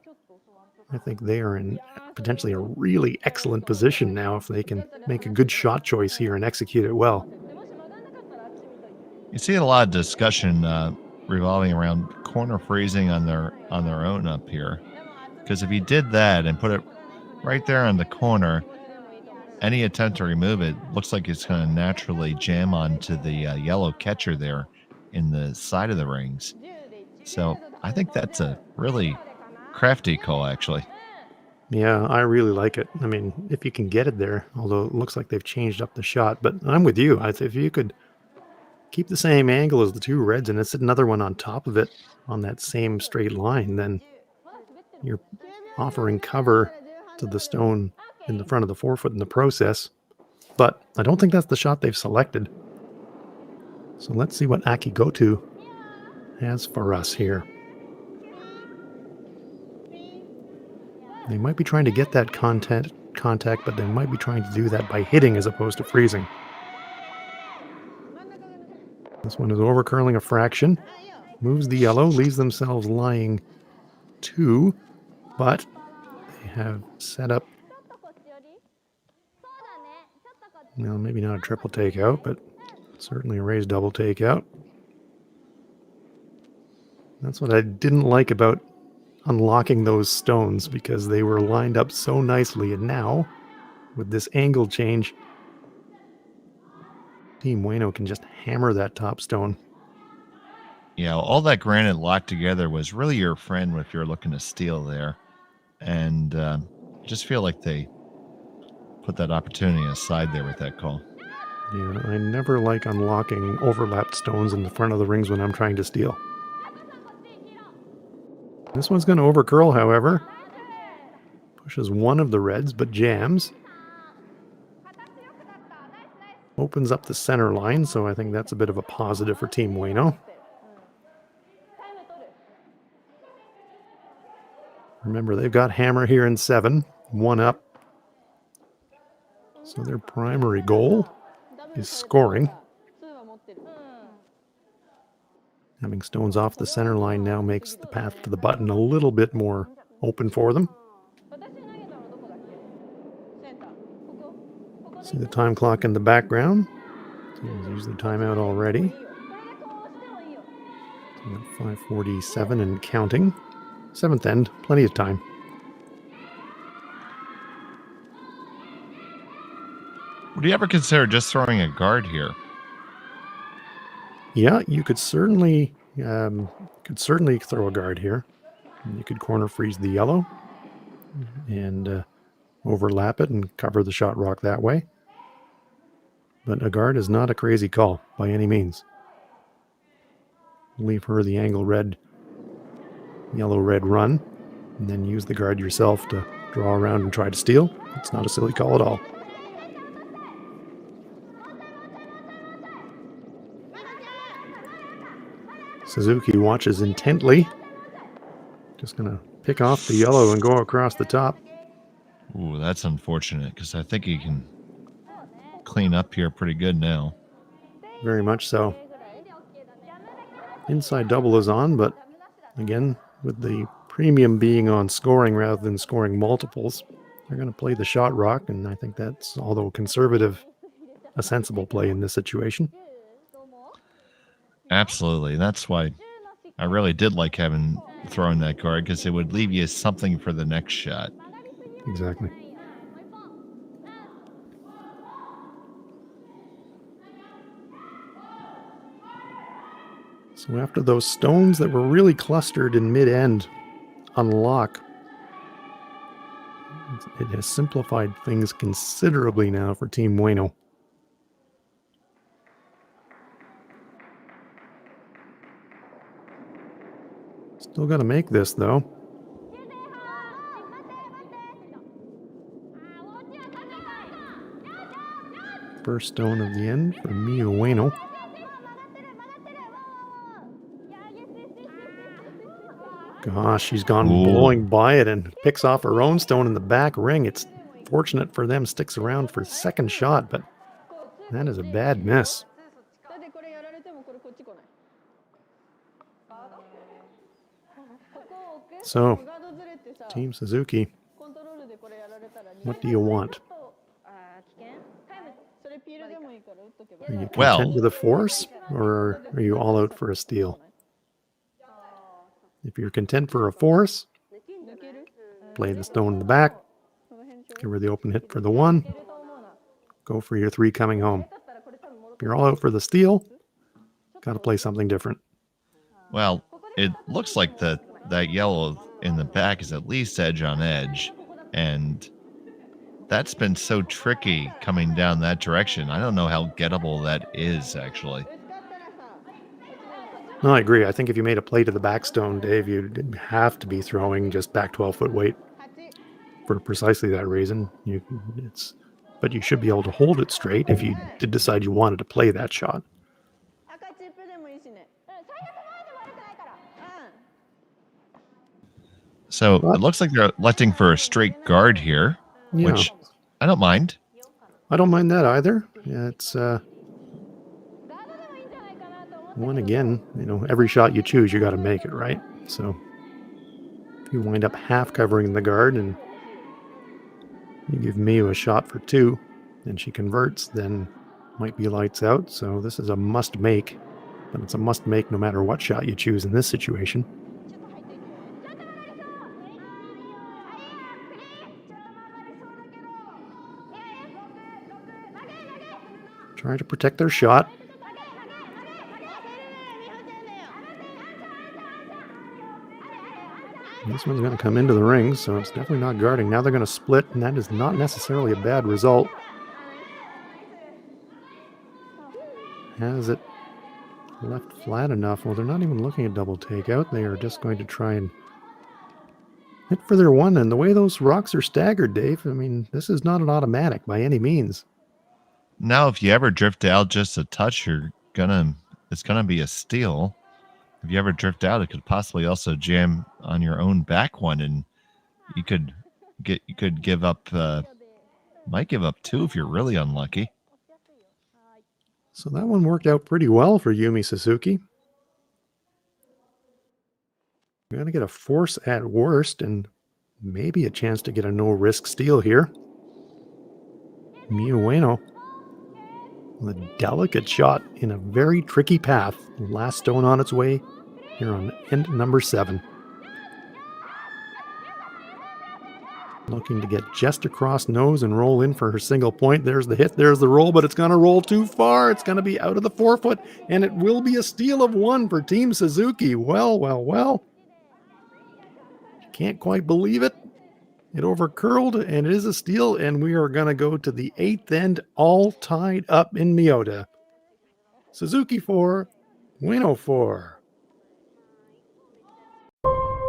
I think they are in potentially a really excellent position now if they can make a good shot choice here and execute it well. You see a lot of discussion revolving around corner freezing on their own up here, because if you did that and put it right there on the corner, any attempt to remove it looks like it's going to naturally jam onto the yellow catcher there in the side of the rings. So I think that's a really crafty call, actually. Yeah, I really like it. I mean, if you can get it there, although it looks like they've changed up the shot, but I'm with you. If you could keep the same angle as the two reds and it's another one on top of it on that same straight line, then you're offering cover to the stone in the front of the forefoot in the process. But I don't think that's the shot they've selected. So let's see what Akigoto has for us here. They might be trying to get that contact, but they might be trying to do that by hitting as opposed to freezing. This one is overcurling a fraction. Moves the yellow, leaves themselves lying 2, but they have set up, well, maybe not a triple takeout, but certainly a raised double takeout. That's what I didn't like about unlocking those stones, because they were lined up so nicely, and now with this angle change, Team Ueno can just hammer that top stone. Yeah, all that granite locked together was really your friend if you're looking to steal there, and just feel like they put that opportunity aside there with that call. Yeah, I never like unlocking overlapped stones in the front of the rings when I'm trying to steal. This one's going to overcurl, however. Pushes one of the reds, but jams. Opens up the center line, so I think that's a bit of a positive for Team Ueno. Remember, they've got hammer here in 7, 1 up. So their primary goal is scoring. Having stones off the center line now makes the path to the button a little bit more open for them. See the time clock in the background. Teams use their timeout already. 5:47 and counting. 7th end, plenty of time. Would you ever consider just throwing a guard here? Yeah, you could certainly throw a guard here. You could corner freeze the yellow and overlap it and cover the shot rock that way. But a guard is not a crazy call by any means. Leave her the angle red, yellow red run, and then use the guard yourself to draw around and try to steal. It's not a silly call at all. Suzuki watches intently. Just going to pick off the yellow and go across the top. Ooh, that's unfortunate, because I think he can clean up here pretty good now. Very much so. Inside double is on, but again, with the premium being on scoring rather than scoring multiples, they're going to play the shot rock, and I think that's, although conservative, a sensible play in this situation. Absolutely. That's why I really did like having throwing that guard, because it would leave you something for the next shot. Exactly. So after those stones that were really clustered in mid-end unlock, it has simplified things considerably now for Team Ueno. Still got to make this, though. First stone of the end for Miyu Ueno. Gosh, she's gone blowing by it and picks off her own stone in the back ring. It's fortunate for them, sticks around for second shot, but that is a bad miss. So, Team Suzuki, what do you want? Are you content with a force, or are you all out for a steal? If you're content for a force, play the stone in the back, give her the open hit for the 1, go for your 3 coming home. If you're all out for the steal, got to play something different. Well, it looks like that yellow in the back is at least edge on edge, and that's been so tricky coming down that direction. I don't know how gettable that is, actually. No, I agree. I think if you made a play to the back stone, Dave, you'd have to be throwing just back 12-foot weight. for precisely that reason. But you should be able to hold it straight if you did decide you wanted to play that shot. So it looks like they're electing for a straight guard here, which I don't mind. I don't mind that either. Yeah, it's one again, every shot you choose, you got to make it, right? So if you wind up half covering the guard and you give Miyu a shot for 2 and she converts, then might be lights out. So this is a must make, but it's a must make no matter what shot you choose in this situation. Trying to protect their shot. This one's going to come into the ring, so it's definitely not guarding. Now they're going to split, and that is not necessarily a bad result. Has it left flat enough? Well, they're not even looking at double takeout. They are just going to try and hit for their one. And the way those rocks are staggered, Dave, I mean, this is not an automatic by any means. Now, if you ever drift out just a touch, it's gonna be a steal. If you ever drift out, it could possibly also jam on your own back one, and you could give up. Might give up 2 if you're really unlucky. So that one worked out pretty well for Yumi Suzuki. We're going to get a force at worst and maybe a chance to get a no-risk steal here. Miyu Ueno with a delicate shot in a very tricky path. Last stone on its way here on end number 7. Looking to get just across nose and roll in for her single point. There's the hit, there's the roll, but it's going to roll too far. It's going to be out of the forefoot, and it will be a steal of 1 for Team Suzuki. Well. Can't quite believe it. It overcurled, and it is a steal, and we are going to go to the 8th end, all tied up in Miyota. Suzuki 4, Ueno 4.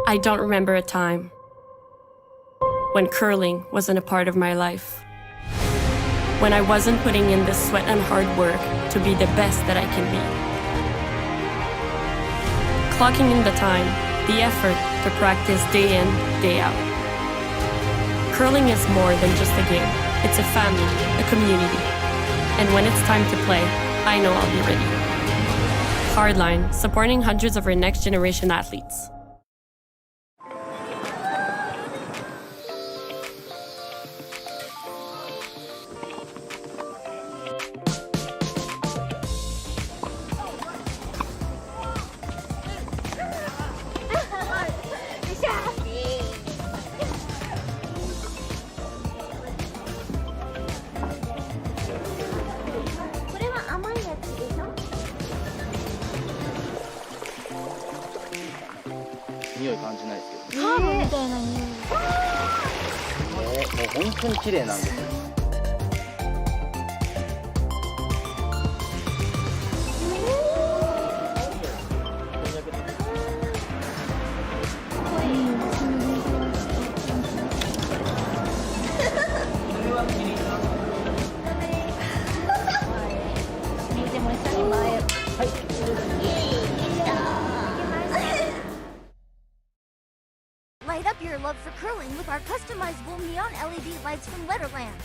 I don't remember a time when curling wasn't a part of my life. When I wasn't putting in the sweat and hard work to be the best that I can be. Clocking in the time, the effort to practice day in, day out. Curling is more than just a game. It's a family, a community. And when it's time to play, I know I'll be ready. Hardline, supporting hundreds of our next generation athletes. Light up your love for curling with our customizable neon LED lights from Letterlands.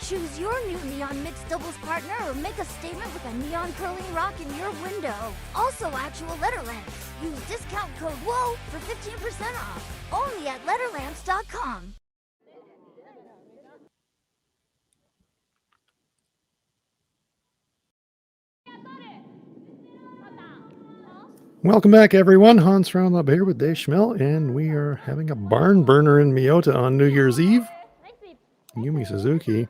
Choose your new neon mixed doubles partner or make a statement with a neon curling rock in your window. Also actual Letterlands. Use discount code WHOA for 15% off. Only at Letterlands.com. Welcome back, everyone. Hans Frauenlab here with Dave Schmel, and we are having a barn burner in Miyota on New Year's Eve. Yumi Suzuki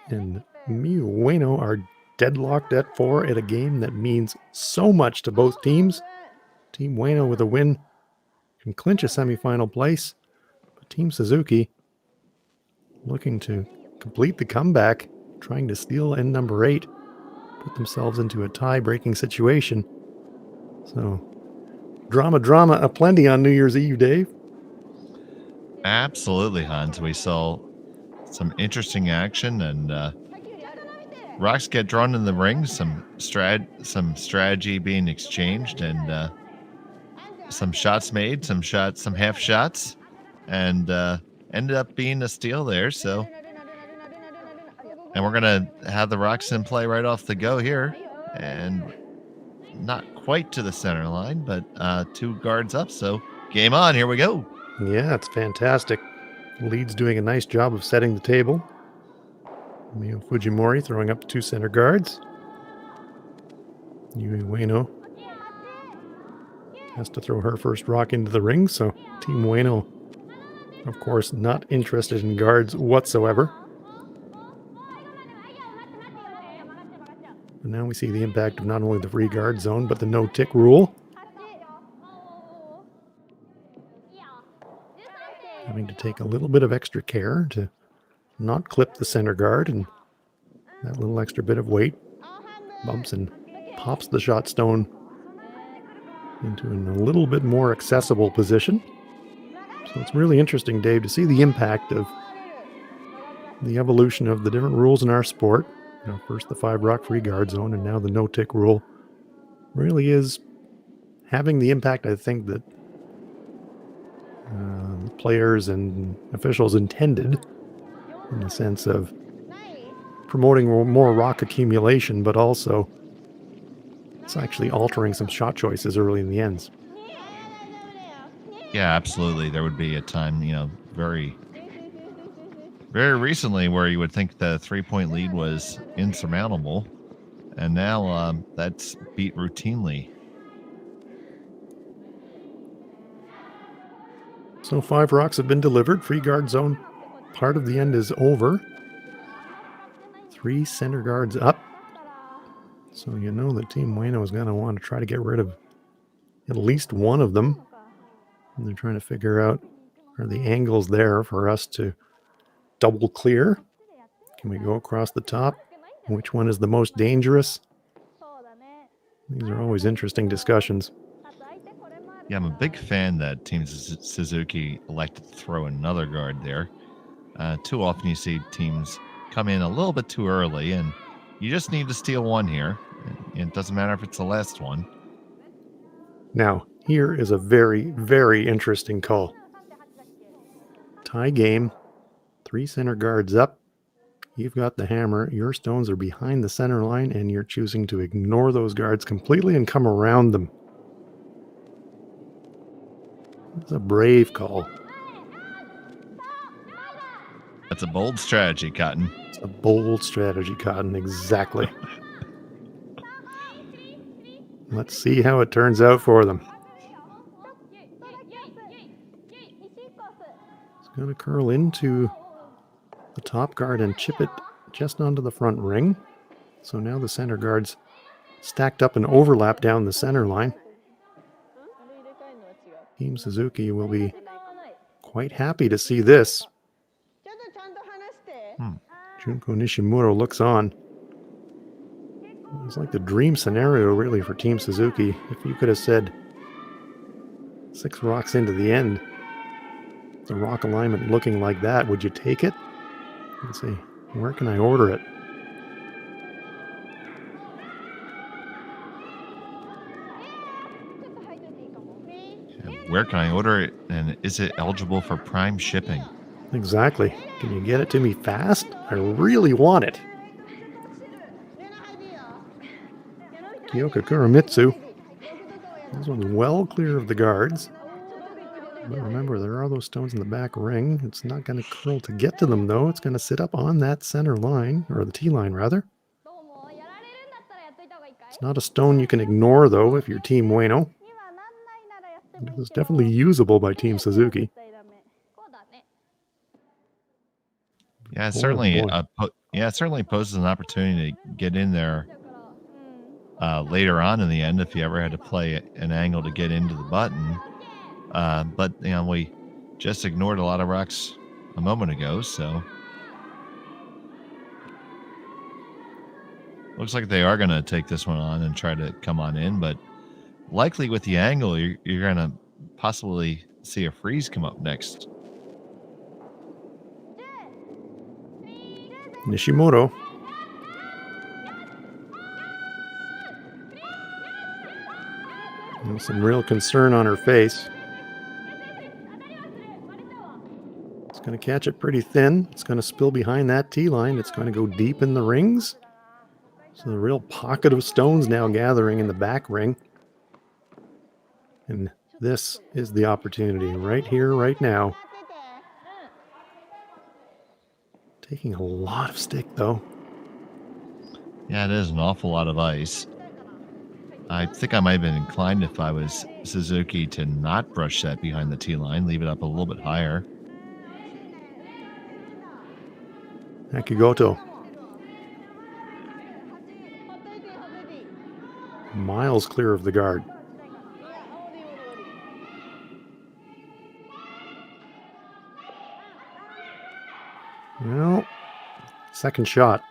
and Miyu Ueno are deadlocked at 4 at a game that means so much to both teams. Team Ueno with a win can clinch a semifinal place, but Team Suzuki looking to complete the comeback, trying to steal end number 8, put themselves into a tie-breaking situation. So, drama aplenty on New Year's Eve, Dave. Absolutely, Hans. We saw some interesting action, and rocks get drawn in the ring. Some strategy being exchanged, and some shots made, some half shots, and ended up being a steal there. So, and we're gonna have the rocks in play right off the go here, and not quite to the center line, but 2 guards up. So, game on. Here we go. Yeah, it's fantastic. Lead's doing a nice job of setting the table. Miyu Fujimori throwing up 2 center guards. Yumi Ueno has to throw her first rock into the ring, so Team Ueno, of course, not interested in guards whatsoever. And now we see the impact of not only the free guard zone, but the no-tick rule. Having to take a little bit of extra care to not clip the center guard, and that little extra bit of weight bumps and pops the shot stone into a little bit more accessible position. So it's really interesting, Dave, to see the impact of the evolution of the different rules in our sport. You know, first the 5 rock free guard zone, and now the no-tick rule really is having the impact, I think, that players and officials intended, in the sense of promoting more rock accumulation, but also it's actually altering some shot choices early in the ends. Yeah, absolutely. There would be a time, very recently where you would think the 3-point lead was insurmountable, and now that's beat routinely. So 5 rocks have been delivered. Free guard zone part of the end is over. 3 center guards up. So you know that Team Ueno is going to want to try to get rid of at least one of them. And they're trying to figure out, are the angles there for us to double clear? Can we go across the top? Which one is the most dangerous? These are always interesting discussions. Yeah, I'm a big fan that Team Suzuki elected to throw another guard there. Too often you see teams come in a little bit too early, and you just need to steal one here. It doesn't matter if it's the last one. Now, here is a very, very interesting call. Tie game, 3 center guards up. You've got the hammer. Your stones are behind the center line, and you're choosing to ignore those guards completely and come around them. It's a brave call. That's a bold strategy, Cotton. It's a bold strategy, Cotton, exactly. Let's see how it turns out for them. It's going to curl into the top guard and chip it just onto the front ring. So now the center guards stacked up and overlap down the center line. Team Suzuki will be quite happy to see this. Junko Nishimuro looks on. It's like the dream scenario, really, for Team Suzuki. If you could have said 6 rocks into the end, the rock alignment looking like that, would you take it? Let's see, where can I order it? Where can I order it, and is it eligible for Prime shipping? Exactly. Can you get it to me fast? I really want it. Kyoka Kuramitsu. This one's well clear of the guards. But remember, there are those stones in the back ring. It's not going to curl to get to them, though. It's going to sit up on that center line, or the T-line, rather. It's not a stone you can ignore, though, if you're Team Ueno. It was definitely usable by Team Suzuki. Yeah, it certainly poses an opportunity to get in there later on in the end if you ever had to play an angle to get into the button. But we just ignored a lot of rocks a moment ago, so looks like they are going to take this one on and try to come on in, but likely with the angle, you're going to possibly see a freeze come up next. Nishimoto. And some real concern on her face. It's going to catch it pretty thin. It's going to spill behind that tee line. It's going to go deep in the rings. So a real pocket of stones now gathering in the back ring. And this is the opportunity right here, right now. Taking a lot of stick, though. Yeah, it is an awful lot of ice. I think I might have been inclined, if I was Suzuki, to not brush that behind the tee line, leave it up a little bit higher. Akigoto. Miles clear of the guard. Well, second shot.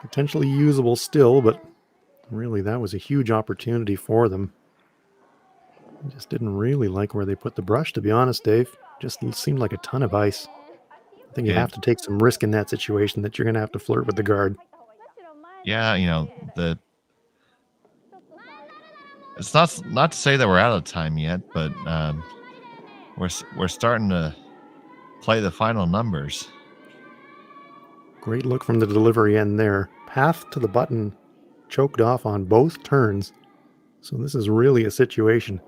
Potentially usable still, but really that was a huge opportunity for them. I just didn't really like where they put the brush, to be honest, Dave. Just seemed like a ton of ice. I think you have to take some risk in that situation, that you're going to have to flirt with the guard. Yeah, you know, it's not to say that we're out of time yet, but we're starting to play the final numbers. Great look from the delivery end there. Path to the button choked off on both turns. So this is really a situation.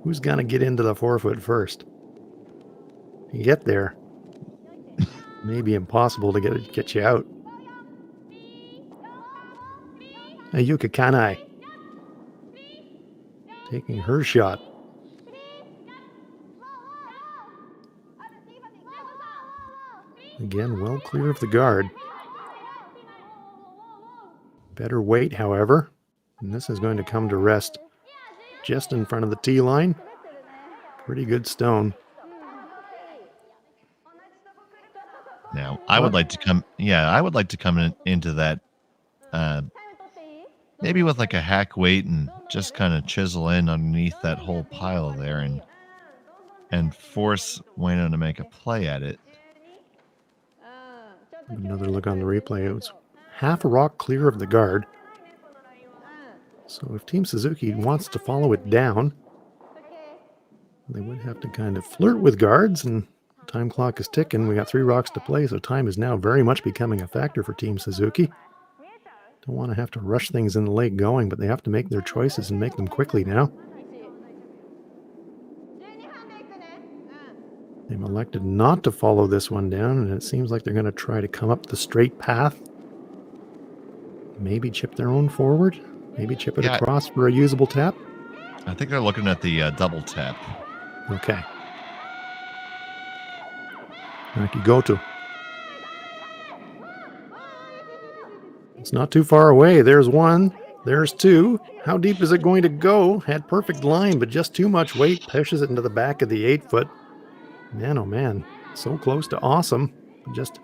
Who's going to get into the 4-foot first? You get there. Maybe impossible to get you out. Ayuka Kanai taking her shot. Again, well clear of the guard. Better weight, however. And this is going to come to rest just in front of the tee line. Pretty good stone. Now, I would like to come into that maybe with like a hack weight and just kind of chisel in underneath that whole pile there and force Ueno to make a play at it. Another look on the replay. It was half a rock clear of the guard. So if Team Suzuki wants to follow it down, they would have to kind of flirt with guards, and the time clock is ticking. We got 3 rocks to play, so time is now very much becoming a factor for Team Suzuki. Don't want to have to rush things in the late going, but they have to make their choices and make them quickly now. They've elected not to follow this one down, and it seems like they're going to try to come up the straight path. Maybe chip their own forward. Maybe chip it across for a usable tap. I think they're looking at the double tap. Okay. Akigoto. It's not too far away. There's one. There's two. How deep is it going to go? Had perfect line, but just too much weight. Pushes it into the back of the 8-foot. Man, oh man. So close to awesome. Just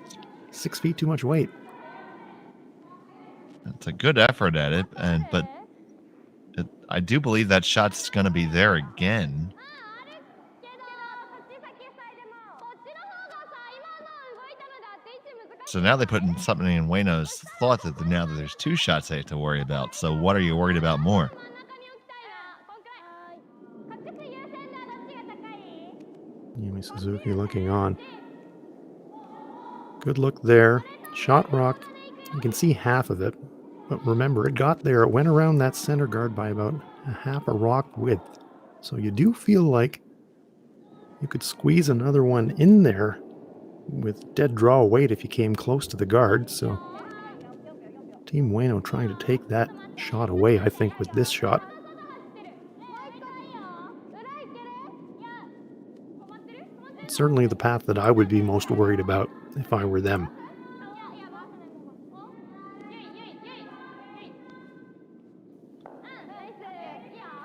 6 feet too much weight. It's a good effort at it, but I do believe that shot's going to be there again. So now they put in something in Ueno's thought that now that there's 2 shots they have to worry about. So what are you worried about more? Yumi Suzuki looking on. Good look there. Shot rocked. You can see half of it. But remember, it got there. It went around that center guard by about a half a rock width. So you do feel like you could squeeze another one in there with dead draw weight if you came close to the guard. So Team Ueno trying to take that shot away, I think, with this shot. It's certainly the path that I would be most worried about if I were them.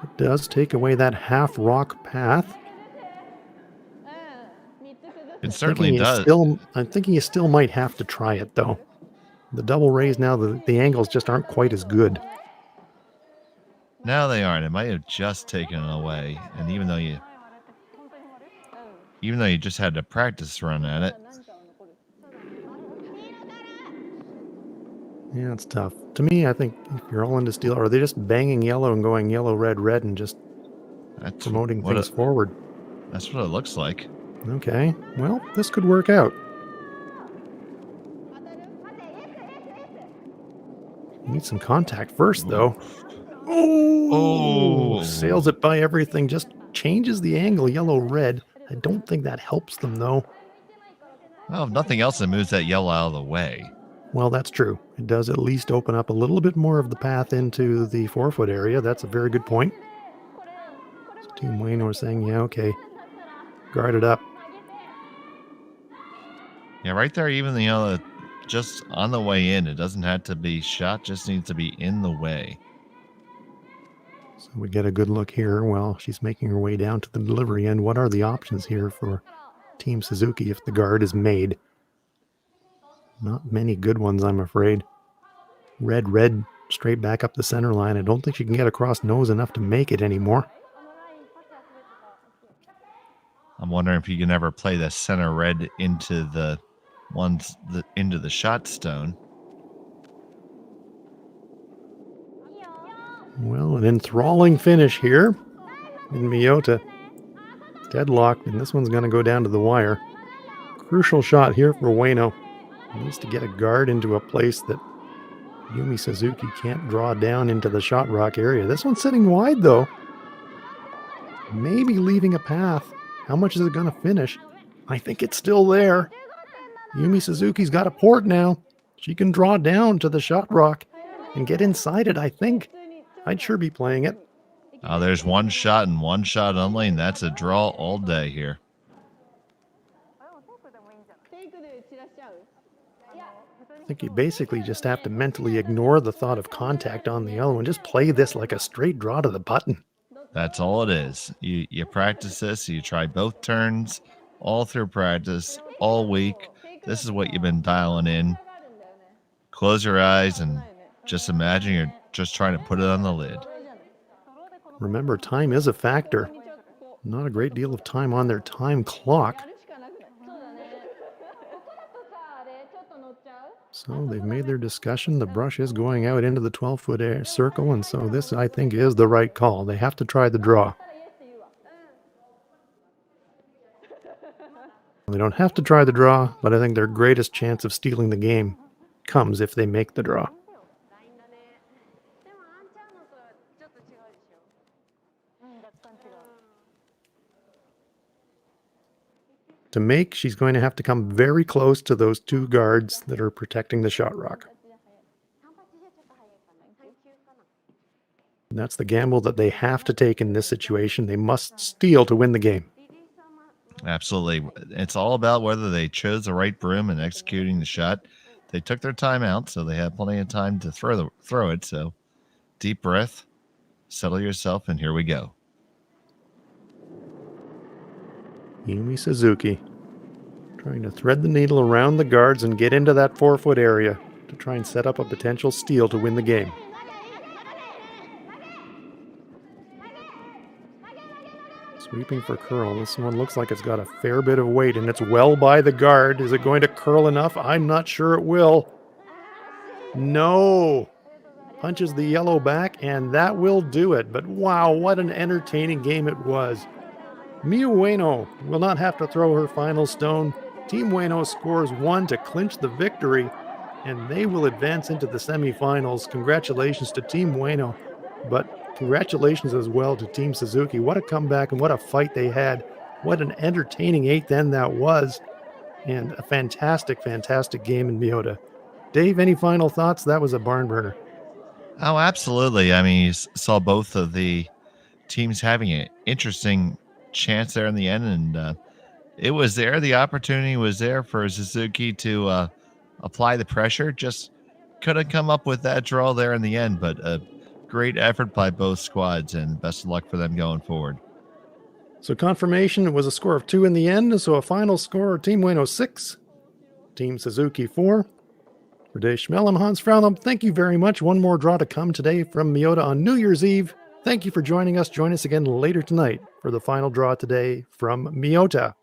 It does take away that half rock path. It certainly does. I'm thinking you still might have to try it, though. The double raise now, the angles just aren't quite as good. No, they aren't. It might have just taken it away. And even though you just had to practice run at it, Yeah, it's tough. To me, I think if you're all into steel, are they just banging yellow and going yellow, red, red, and just promoting things forward? That's what it looks like. Okay, well, this could work out. Need some contact first, though. Oh, sails it by everything, just changes the angle, yellow, red. I don't think that helps them, though. Well, if nothing else, it moves that yellow out of the way. Well, that's true. It does at least open up a little bit more of the path into the 4-foot area. That's a very good point. So Team Ueno is saying, yeah, okay, guard it up. Yeah, right there, even the yellow, just on the way in. It doesn't have to be shot, just needs to be in the way. So we get a good look here while she's making her way down to the delivery end. What are the options here for Team Suzuki if the guard is made? Not many good ones, I'm afraid. Red, red, straight back up the center line. I don't think she can get across nose enough to make it anymore. I'm wondering if you can ever play the center red into the into the shot stone. Well, an enthralling finish here in Miyota. Deadlocked, and this one's going to go down to the wire. Crucial shot here for Ueno. He needs to get a guard into a place that Yumi Suzuki can't draw down into the shot rock area. This one's sitting wide, though. Maybe leaving a path. How much is it going to finish? I think it's still there. Yumi Suzuki's got a port now. She can draw down to the shot rock and get inside it, I think. I'd sure be playing it. There's one shot and one shot only, and that's a draw all day here. I think you basically just have to mentally ignore the thought of contact on the yellow and just play this like a straight draw to the button. That's all it is. You practice this, you try both turns all through practice, all week. This is what you've been dialing in. Close your eyes and just imagine you're just trying to put it on the lid. Remember, time is a factor. Not a great deal of time on their time clock. So they've made their discussion. The brush is going out into the 12-foot circle, and so this, I think, is the right call. They have to try the draw. They don't have to try the draw, but I think their greatest chance of stealing the game comes if they make the draw. To make, she's going to have to come very close to those two guards that are protecting the shot rock. And that's the gamble that they have to take in this situation. They must steal to win the game. Absolutely. It's all about whether they chose the right broom and executing the shot. They took their time out, so they had plenty of time to throw it. So deep breath, settle yourself, and here we go. Yumi Suzuki trying to thread the needle around the guards and get into that 4-foot area to try and set up a potential steal to win the game. Sweeping for curl. This one looks like it's got a fair bit of weight, and it's well by the guard. Is it going to curl enough? I'm not sure it will. No. Punches the yellow back, and that will do it. But wow, what an entertaining game it was. Miyu Ueno will not have to throw her final stone. Team Ueno scores 1 to clinch the victory, and they will advance into the semifinals. Congratulations to Team Ueno, but congratulations as well to Team Suzuki. What a comeback and what a fight they had. What an entertaining 8th end that was, and a fantastic, fantastic game in Miyota. Dave, any final thoughts? That was a barn burner. Oh, absolutely. I mean, you saw both of the teams having an interesting chance there in the end, and it was there. The opportunity was there for Suzuki to apply the pressure. Just couldn't come up with that draw there in the end, but a great effort by both squads, and best of luck for them going forward. So confirmation, it was a score of 2 in the end, so a final score, Team Ueno 6, Team Suzuki 4. For Dave Schmel, I'm Hans Frauenthal. Thank you very much. One more draw to come today from Miyota on New Year's Eve. Thank you for joining us. Join us again later tonight for the final draw today from Miyota.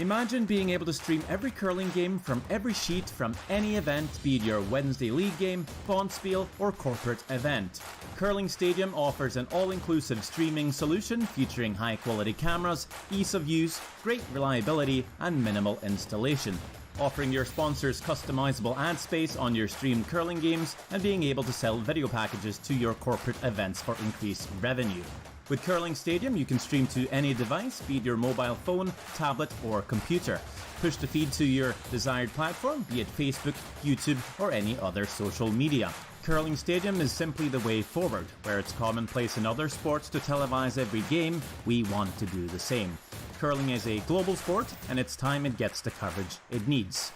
Imagine being able to stream every curling game from every sheet from any event, be it your Wednesday league game, Bonspiel, or corporate event. Curling Stadium offers an all-inclusive streaming solution featuring high-quality cameras, ease of use, great reliability, and minimal installation. Offering your sponsors customizable ad space on your streamed curling games and being able to sell video packages to your corporate events for increased revenue. With Curling Stadium, you can stream to any device, be it your mobile phone, tablet, or computer. Push the feed to your desired platform, be it Facebook, YouTube, or any other social media. Curling Stadium is simply the way forward. Where it's commonplace in other sports to televise every game, we want to do the same. Curling is a global sport, and it's time it gets the coverage it needs.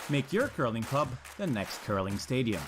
Make your curling club the next Curling Stadium.